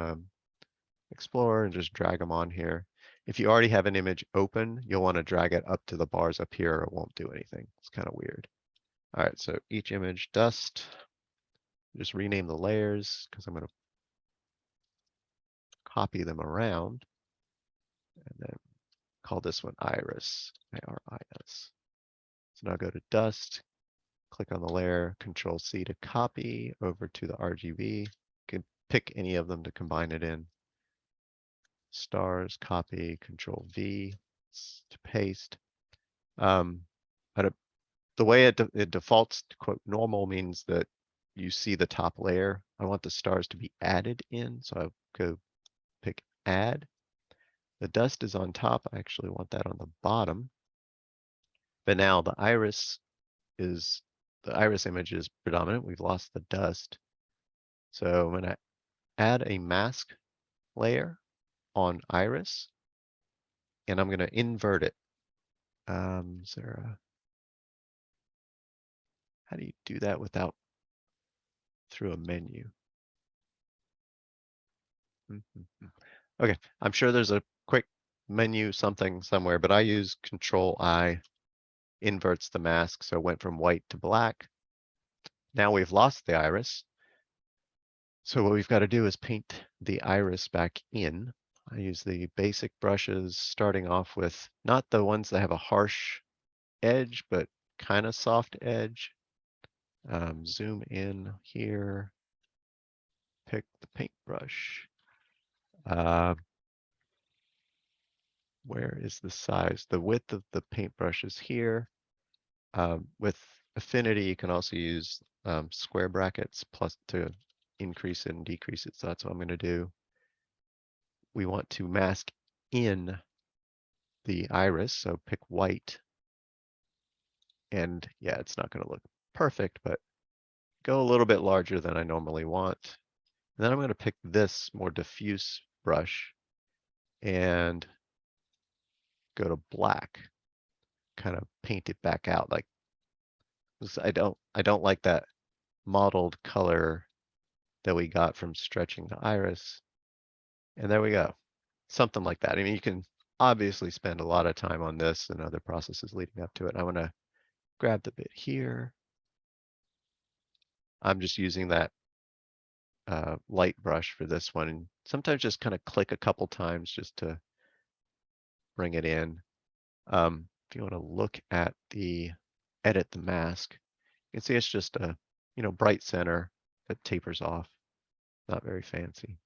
B: Explorer and just drag them on here. If you already have an image open, you'll want to drag it up to the bars up here, or it won't do anything. It's kind of weird. All right, so each image dust, just rename the layers because I'm going to copy them around, and then call this one Iris, I-R-I-S. So now go to dust, click on the layer, Control C to copy over to the RGB. You can pick any of them to combine it in. Stars, copy, Control V to paste. The way it defaults to quote normal means that you see the top layer. I want the stars to be added in, so I'll go pick add. The dust is on top. I actually want that on the bottom. But now the iris image is predominant. We've lost the dust. So I'm going to add a mask layer on iris, and I'm going to invert it. Is there a, how do you do that without through a menu? Okay, I'm sure there's a quick menu something somewhere, but I use Control I, inverts the mask, so it went from white to black. Now we've lost the iris. So what we've got to do is paint the iris back in. I use the basic brushes, starting off with not the ones that have a harsh edge, but kind of soft edge. Zoom in here, pick the paintbrush. Where is the size? The width of the paintbrush is here. With affinity, you can also use square brackets plus to increase it and decrease it. So that's what I'm going to do. We want to mask in the iris, so pick white. And yeah, it's not going to look perfect, but go a little bit larger than I normally want. And then I'm going to pick this more diffuse brush and go to black. kind of paint it back out like I don't like that mottled color that we got from stretching the iris. And there we go. Something like that. I mean, you can obviously spend a lot of time on this and other processes leading up to it. I want to grab the bit here. I'm just using that light brush for this one, and sometimes just kind of click a couple times just to bring it in. If you want to look at the edit the mask, you can see it's just a bright center that tapers off. Not very fancy.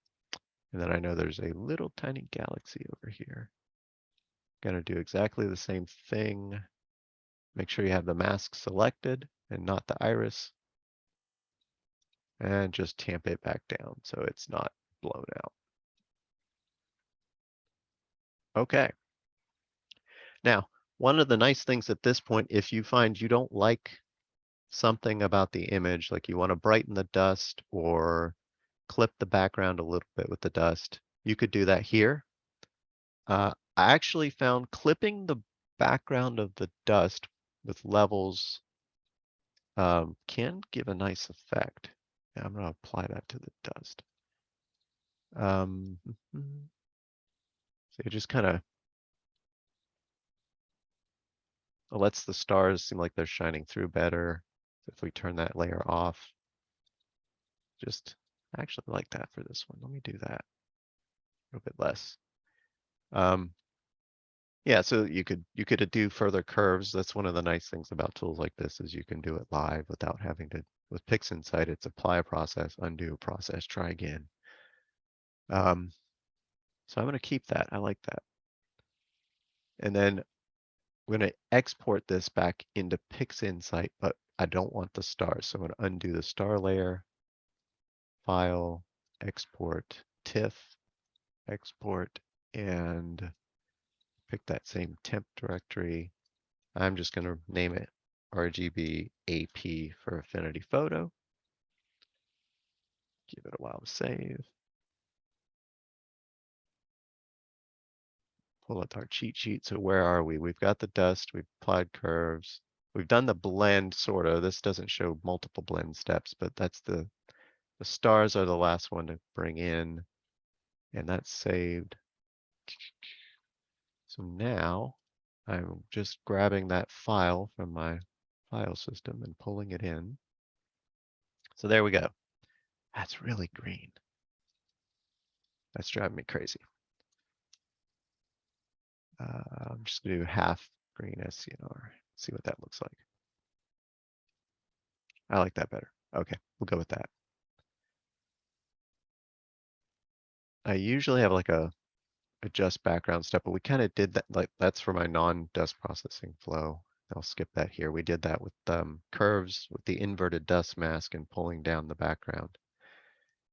B: And then I know there's a little tiny galaxy over here. Gonna do exactly the same thing. Make sure you have the mask selected and not the iris. And just tamp it back down so it's not blown out. Okay. Now, one of the nice things at this point, if you find you don't like something about the image, like you want to brighten the dust or clip the background a little bit with the dust, you could do that here. I actually found clipping the background of the dust with levels can give a nice effect. Yeah, I'm going to apply that to the dust. So it just kind of lets the stars seem like they're shining through better. If we turn that layer off, I actually like that for this one. Let me do that a little bit less. Yeah, so you could do further curves. That's one of the nice things about tools like this is you can do it live without having to. With PixInsight, it's apply a process, undo a process, try again. So I'm going to keep that. I like that. And then we're going to export this back into PixInsight, but I don't want the stars. So I'm going to undo the star layer, file, export, tiff, export, and pick that same temp directory. I'm just going to name it RGB AP for Affinity Photo. Give it a while to save. Pull up our cheat sheet. So where are we? We've got the dust, we've applied curves. We've done the blend sort of. This doesn't show multiple blend steps, but that's the stars are the last one to bring in, and that's saved. So now I'm just grabbing that file from my file system and pulling it in. So there we go. That's really green. That's driving me crazy. I'm just gonna do half green SCNR. See what that looks like. I like that better. Okay, we'll go with that. I usually have like a adjust background step, but we kind of did that. Like that's for my non-dust processing flow. I'll skip that here. We did that with curves with the inverted dust mask and pulling down the background.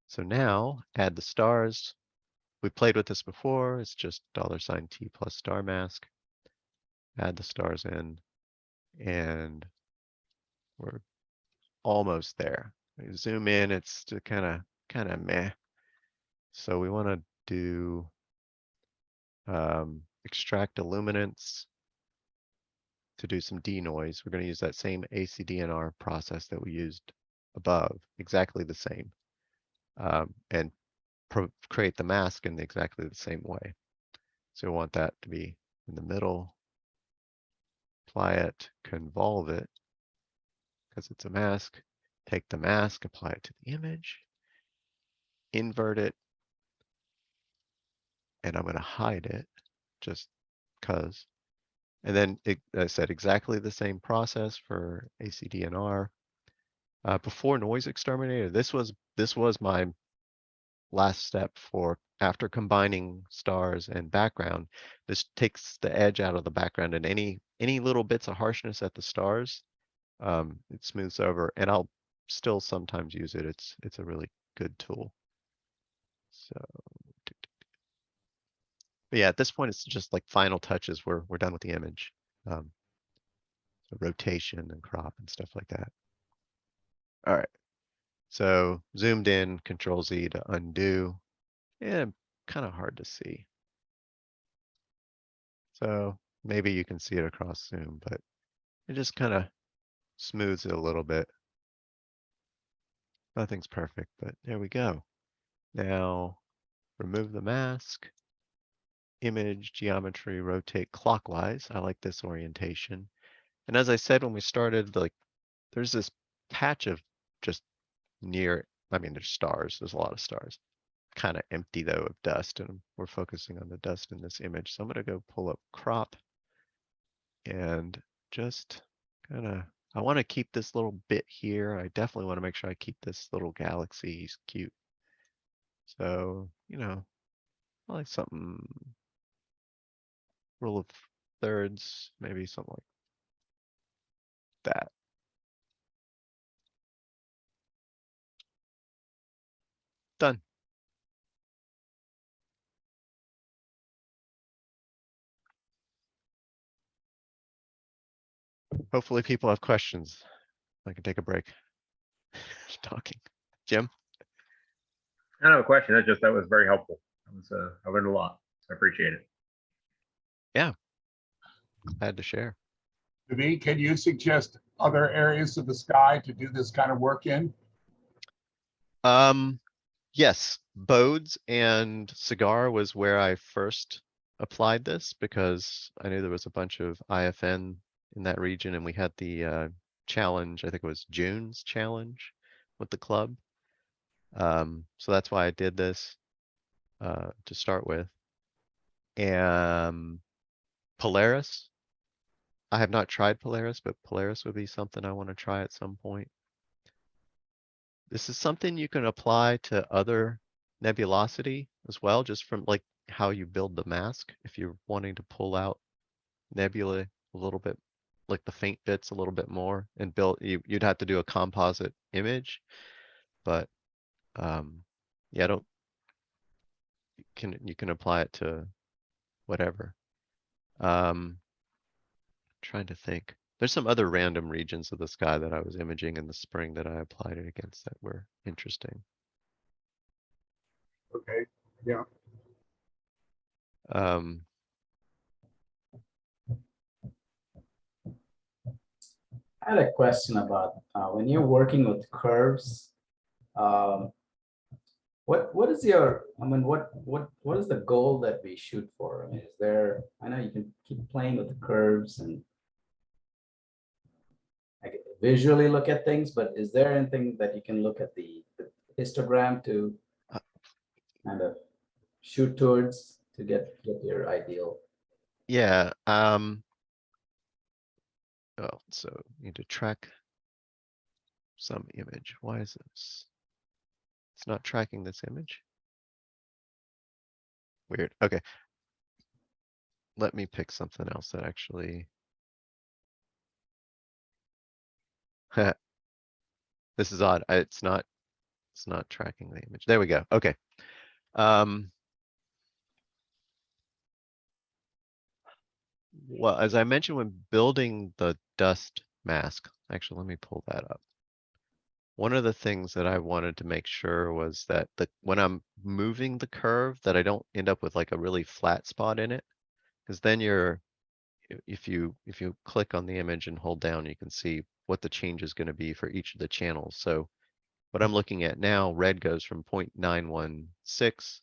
B: So now add the stars. We played with this before. It's just $T plus star mask. Add the stars in, and we're almost there. We zoom in, it's kind of meh. So we want to do extract illuminance to do some denoise. We're going to use that same ACDNR process that we used above, exactly the same, and create the mask in exactly the same way. So we want that to be in the middle, apply it, convolve it, because it's a mask, take the mask, apply it to the image, invert it, and I'm going to hide it just because. And then I said exactly the same process for ACDNR. Before Noise Exterminator, this was my last step for after combining stars and background. This takes the edge out of the background, and any little bits of harshness at the stars, it smooths over. And I'll still sometimes use it. It's a really good tool. So, but yeah, at this point, it's just like final touches. We're done with the image. So rotation and crop and stuff like that. All right. So zoomed in, Control Z to undo, and kind of hard to see. So maybe you can see it across Zoom, but it just kind of smooths it a little bit. Nothing's perfect, but there we go. Now remove the mask, image, geometry, rotate clockwise. I like this orientation. And as I said when we started, like there's this patch of just near, I mean, there's stars, there's a lot of stars. Kind of empty though of dust, and we're focusing on the dust in this image. So I'm gonna go pull up crop and just kind of, I want to keep this little bit here. I definitely want to make sure I keep this little galaxy. He's cute. So, you know, I like something, rule of thirds, maybe something like that. Done. Hopefully people have questions. I can take a break. Talking. Jim?
D: I don't have a question. That was very helpful. I learned a lot. I appreciate it.
B: Glad to share.
C: Naveen, can you suggest other areas of the sky to do this kind of work in?
B: Yes, Bodes and Cigar was where I first applied this because I knew there was a bunch of IFN in that region, and we had the challenge, I think it was June's challenge with the club. So that's why I did this to start with. And Polaris, I have not tried Polaris, but Polaris would be something I want to try at some point. This is something you can apply to other nebulosity as well, just from like how you build the mask. If you're wanting to pull out nebula a little bit, like the faint bits a little bit more, and build, you'd have to do a composite image. But yeah, you can apply it to whatever. Trying to think. There's some other random regions of the sky that I was imaging in the spring that I applied it against that were interesting.
C: Okay, yeah.
G: I had a question about when you're working with curves. What is your? I mean, what is the goal that we shoot for? I mean, is there? I know you can keep playing with the curves and visually look at things, but is there anything that you can look at the histogram to kind of shoot towards to get your ideal?
B: Yeah. Oh, so need to track some image. Why is this? It's not tracking this image. Weird. Okay. Let me pick something else that actually. This is odd. It's not tracking the image. There we go. Okay. Well, as I mentioned when building the dust mask, actually, let me pull that up. One of the things that I wanted to make sure was that when I'm moving the curve, that I don't end up with like a really flat spot in it, because then if you click on the image and hold down, you can see what the change is going to be for each of the channels. So what I'm looking at now, red goes from 0.916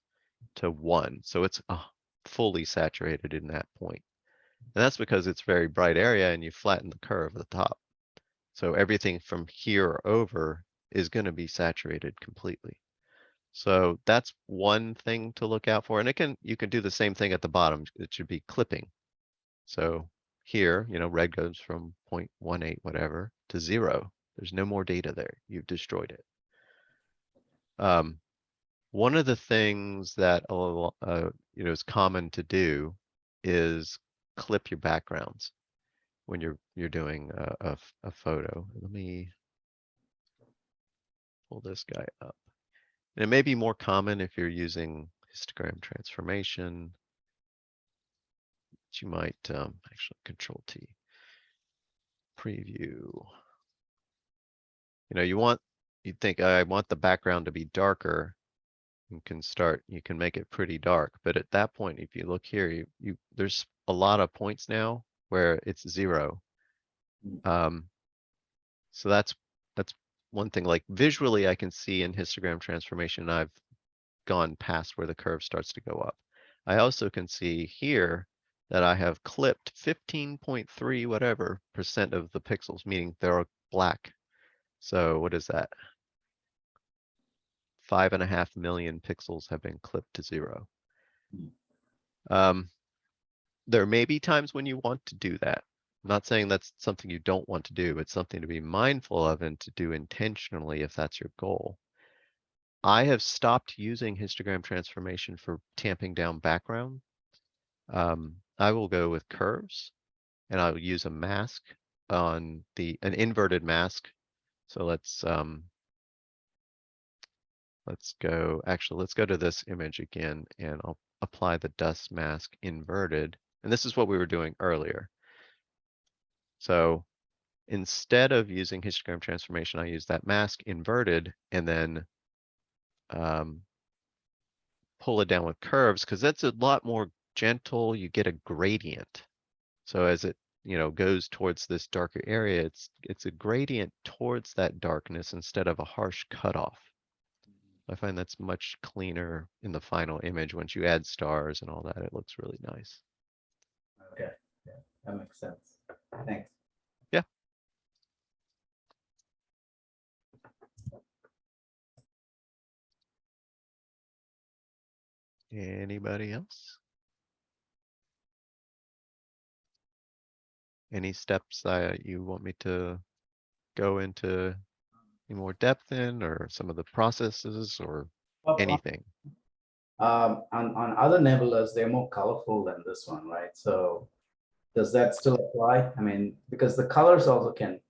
B: to 1. So it's fully saturated in that point. And that's because it's very bright area and you flatten the curve at the top. So everything from here over is going to be saturated completely. So that's one thing to look out for. And you can do the same thing at the bottom. It should be clipping. So here, red goes from 0.18 whatever to 0. There's no more data there. You've destroyed it. One of the things that is common to do is clip your backgrounds when you're doing a photo. Let me pull this guy up. And it may be more common if you're using histogram transformation. But you might actually Control T. Preview. You'd think I want the background to be darker. You can make it pretty dark, but at that point, if you look here, there's a lot of points now where it's 0. So that's one thing. Like visually, I can see in histogram transformation, I've gone past where the curve starts to go up. I also can see here that I have clipped 15.3 whatever % of the pixels, meaning they're black. So what is that? 5.5 million pixels have been clipped to 0. There may be times when you want to do that. I'm not saying that's something you don't want to do. It's something to be mindful of and to do intentionally if that's your goal. I have stopped using histogram transformation for tamping down background. I will go with curves, and I'll use a mask on an inverted mask. So let's go to this image again, and I'll apply the dust mask inverted. And this is what we were doing earlier. So instead of using histogram transformation, I use that mask inverted and then pull it down with curves, because that's a lot more gentle. You get a gradient. So as it goes towards this darker area, it's a gradient towards that darkness instead of a harsh cutoff. I find that's much cleaner in the final image. Once you add stars and all that, it looks really nice.
G: Okay, yeah, that makes sense. Thanks.
B: Yeah. Anybody else? Any steps that you want me to go into any more depth in, or some of the processes, or anything?
G: On other nebulas, they're more colorful than this one, right? So does that still apply? I mean, because the colors also can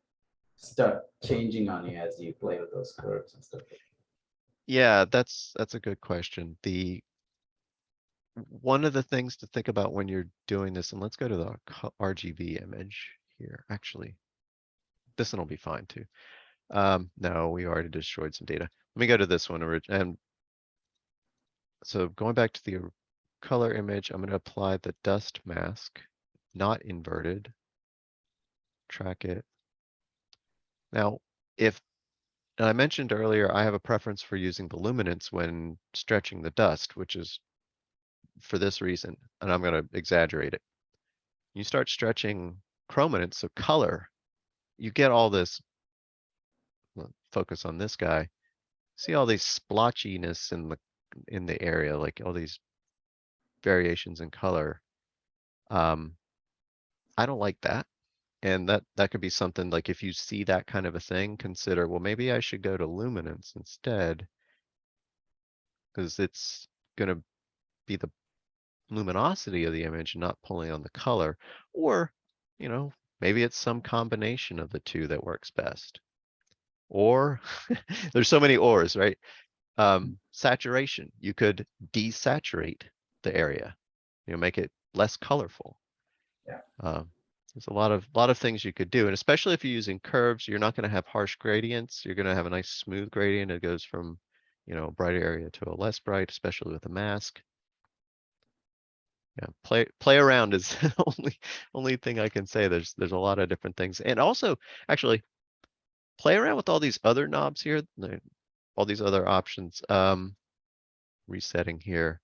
G: start changing on you as you play with those curves and stuff.
B: Yeah, that's a good question. One of the things to think about when you're doing this, and let's go to the RGB image here. Actually, this one will be fine too. No, we already destroyed some data. Let me go to this one. And so going back to the color image, I'm going to apply the dust mask, not inverted. Track it. Now, and I mentioned earlier, I have a preference for using the luminance when stretching the dust, which is for this reason, and I'm going to exaggerate it. You start stretching chrominance, so color, you get all this, focus on this guy, see all these splotchiness in the area, like all these variations in color. I don't like that. And that could be something like, if you see that kind of a thing, consider, well, maybe I should go to luminance instead, because it's going to be the luminosity of the image, not pulling on the color. Or, maybe it's some combination of the two that works best. Or there's so many ors, right? Saturation, you could desaturate the area, make it less colorful.
G: Yeah.
B: There's a lot of things you could do, and especially if you're using curves, you're not going to have harsh gradients. You're going to have a nice smooth gradient. It goes from, a bright area to a less bright, especially with a mask. Yeah, play around is the only thing I can say. There's a lot of different things, and also actually play around with all these other knobs here, all these other options. Resetting here.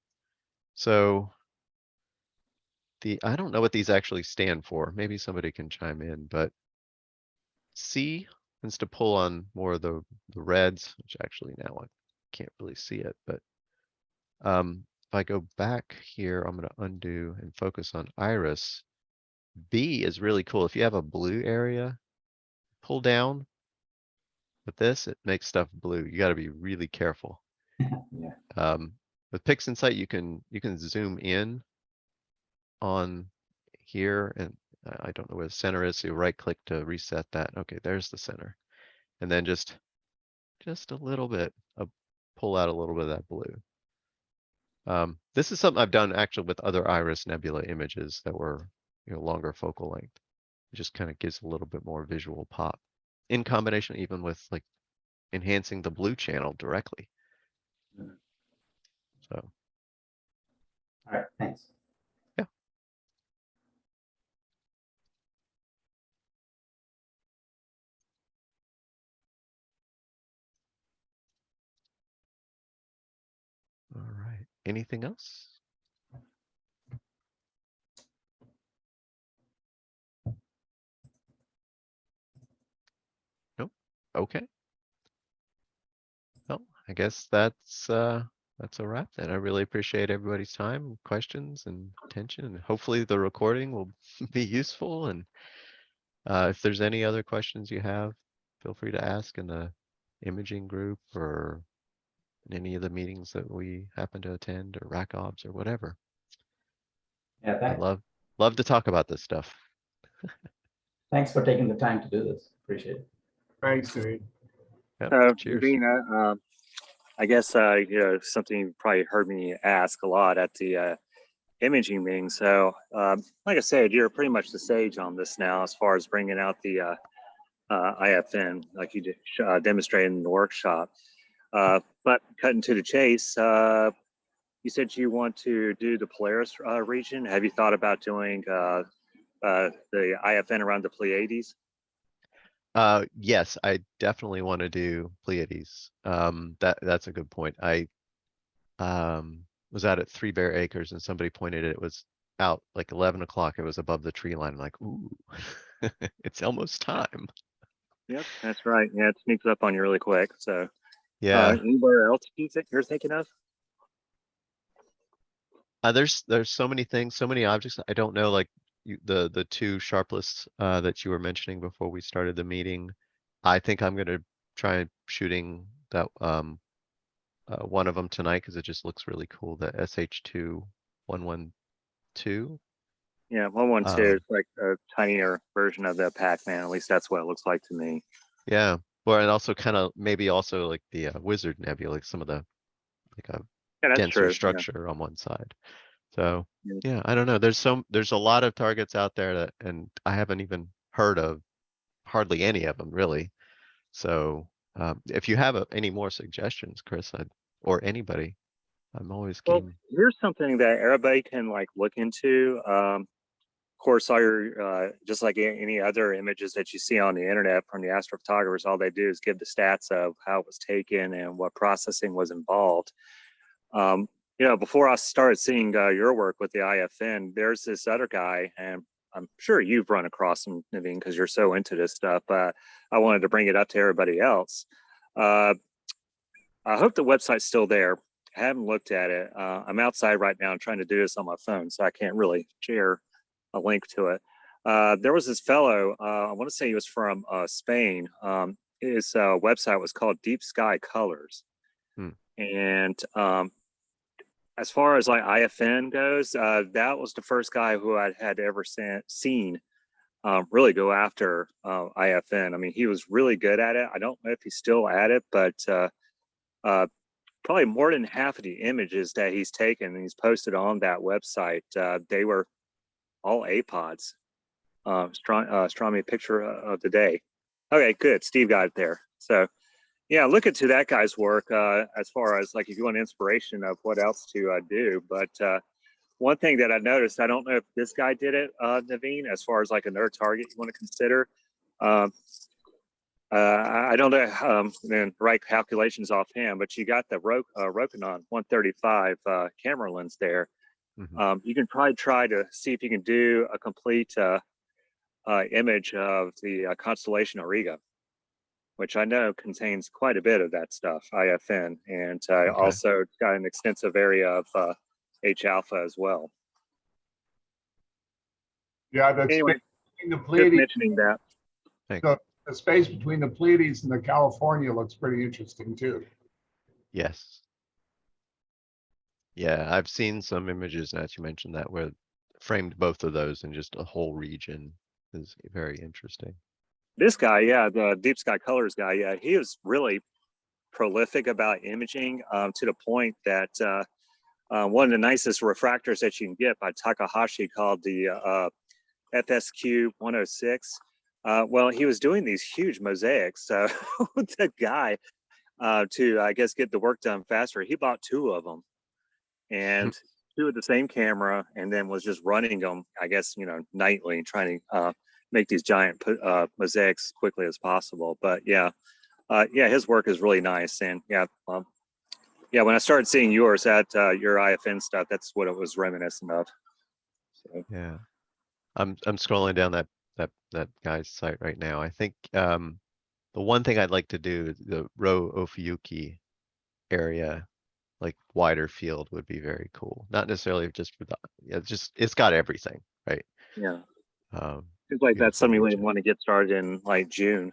B: So I don't know what these actually stand for. Maybe somebody can chime in, but C tends to pull on more of the reds, which actually now I can't really see it, but if I go back here, I'm going to undo and focus on iris. B is really cool. If you have a blue area, pull down with this, it makes stuff blue. You got to be really careful.
G: Yeah.
B: With PixInsight, you can zoom in on here, and I don't know where the center is, so you right click to reset that. Okay, there's the center. And then just a little bit pull out a little bit of that blue. This is something I've done actually with other Iris Nebula images that were longer focal length. It just kind of gives a little bit more visual pop, in combination even with like enhancing the blue channel directly. So.
G: All right, thanks.
B: Yeah. anything else? Nope. Okay. Well, I guess that's a wrap then. I really appreciate everybody's time, questions, and attention. And hopefully the recording will be useful. And if there's any other questions you have, feel free to ask in the imaging group or in any of the meetings that we happen to attend, or RAC obs or whatever.
G: Yeah,
B: I love to talk about this stuff.
G: thanks for taking the time to do this. Appreciate it.
C: Thanks, Naveen.
B: Yep, cheers.
E: Naveen, I guess you know, something you probably heard me ask a lot at the imaging meeting. So, like I said, you're pretty much the sage on this now, as far as bringing out the IFN, like you demonstrated in the workshop. But cutting to the chase, you said you want to do the Polaris region. Have you thought about doing the IFN around the Pleiades?
B: Yes, I definitely want to do Pleiades. That's a good point. I was out at 3 Bear Acres and somebody pointed it was out like 11 o'clock. It was above the tree line. I'm like, ooh, it's almost time.
E: Yep, that's right. Yeah, it sneaks up on you really quick. So,
B: Yeah.
E: anywhere else you think you're thinking of?
B: There's so many things, so many objects. I don't know, like the 2 sharpless that you were mentioning before we started the meeting. I think I'm gonna try shooting that one of them tonight because it just looks really cool. The SH2 112.
E: Yeah, 112 is like a tinier version of the Pac-Man. At least that's what it looks like to me.
B: Yeah, well, and also kind of maybe also like the Wizard Nebula, like some of the like a
E: Yeah, that's
B: denser
E: true.
B: structure on one side. So
E: Yeah.
B: yeah, I don't know. There's a lot of targets out there that, and I haven't even heard of hardly any of them really. So if you have any more suggestions, Chris, or anybody, I'm always
E: Well,
B: keen.
E: here's something that everybody can like look into. Of course, all your just like any other images that you see on the internet from the astrophotographers, all they do is give the stats of how it was taken and what processing was involved. You know, before I started seeing your work with the IFN, there's this other guy, and I'm sure you've run across him, Naveen, because you're so into this stuff. But I wanted to bring it up to everybody else. I hope the website's still there. I haven't looked at it. I'm outside right now. I'm trying to do this on my phone, so I can't really share a link to it. There was this fellow, I want to say he was from Spain. His website was called Deep Sky Colors. And as far as like IFN goes, that was the first guy who I had ever seen really go after IFN. I mean, he was really good at it. I don't know if he's still at it, but probably more than half of the images that he's taken and he's posted on that website, they were all APODs. Astronomy picture of the day. Okay, good. Steve got it there. So yeah, look into that guy's work as far as like if you want inspiration of what else to do. But one thing that I noticed, I don't know if this guy did it, Naveen, as far as like another target you want to consider. I don't know the right calculations offhand, but you got the Rokinon 135 camera lens there. You can probably try to see if you can do a complete image of the constellation Auriga, which I know contains quite a bit of that stuff, IFN, and also it's got an extensive area of H alpha as well.
C: Yeah, that's
E: Anyway,
C: the
E: just
C: Pleiades.
E: mentioning that.
C: The space between the Pleiades and the California looks pretty interesting too.
B: Yes. Yeah, I've seen some images, as you mentioned, that were framed both of those in just a whole region. Is very interesting.
E: This guy, yeah, the Deep Sky Colors guy, yeah, he is really prolific about imaging to the point that one of the nicest refractors that you can get by Takahashi called the FSQ 106. Well, he was doing these huge mosaics. So the guy, to, I guess, get the work done faster, he bought 2 of them and 2 of the same camera and then was just running them, I guess, you know, nightly, trying to make these giant mosaics quickly as possible. But yeah, yeah, his work is really nice. And yeah, Yeah, when I started seeing yours at your IFN stuff, that's what it was reminiscent of. So,
B: Yeah. I'm scrolling down that guy's site right now. I think the one thing I'd like to do, the Ro Ofuyuki area, like wider field would be very cool. Not necessarily just for the, yeah, it's got everything, right?
E: yeah,
B: Um,
E: it's like that's
B: beautiful
E: something we
B: region.
E: want to get started in like June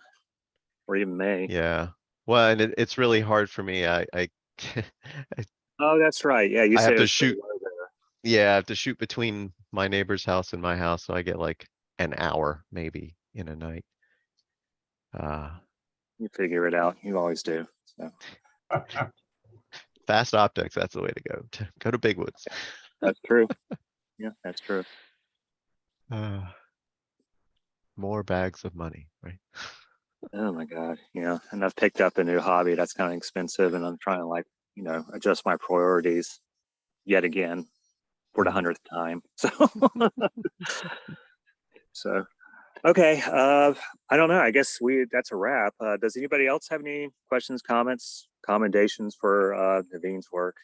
E: or even May.
B: Yeah. Well, and it's really hard for me. I
E: Oh, that's right. Yeah, you
B: I
E: said
B: have
E: it
B: to
E: was pretty
B: shoot.
E: low there.
B: Yeah, I have to shoot between my neighbor's house and my house, so I get like an hour maybe in a night.
E: You figure it out. You always do. So
B: Fast optics, that's the way to go. Go to Big Woods.
E: that's true. Yeah, that's true.
B: More bags of money, right?
E: Oh my God. Yeah. And I've picked up a new hobby that's kind of expensive, and I'm trying to, like, you know, adjust my priorities yet again for the 100th time. So so okay. I don't know. I guess that's a wrap. Does anybody else have any questions, comments, commendations for Naveen's work?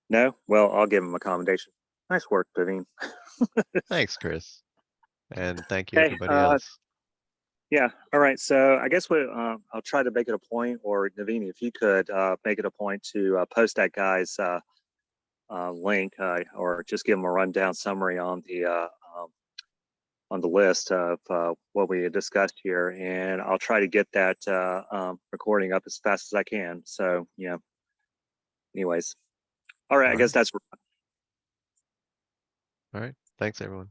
E: No? Well, I'll give him a commendation. Nice work, Naveen.
B: Thanks, Chris. And thank you,
E: Hey,
B: everybody else.
E: yeah. All right. So I guess I'll try to make it a point, or Naveen, if you could make it a point to post that guy's link, or just give him a rundown summary on the list of what we had discussed here, and I'll try to get that recording up as fast as I can. So yeah. Anyways, all right. I guess that's.
B: All right. Thanks, everyone.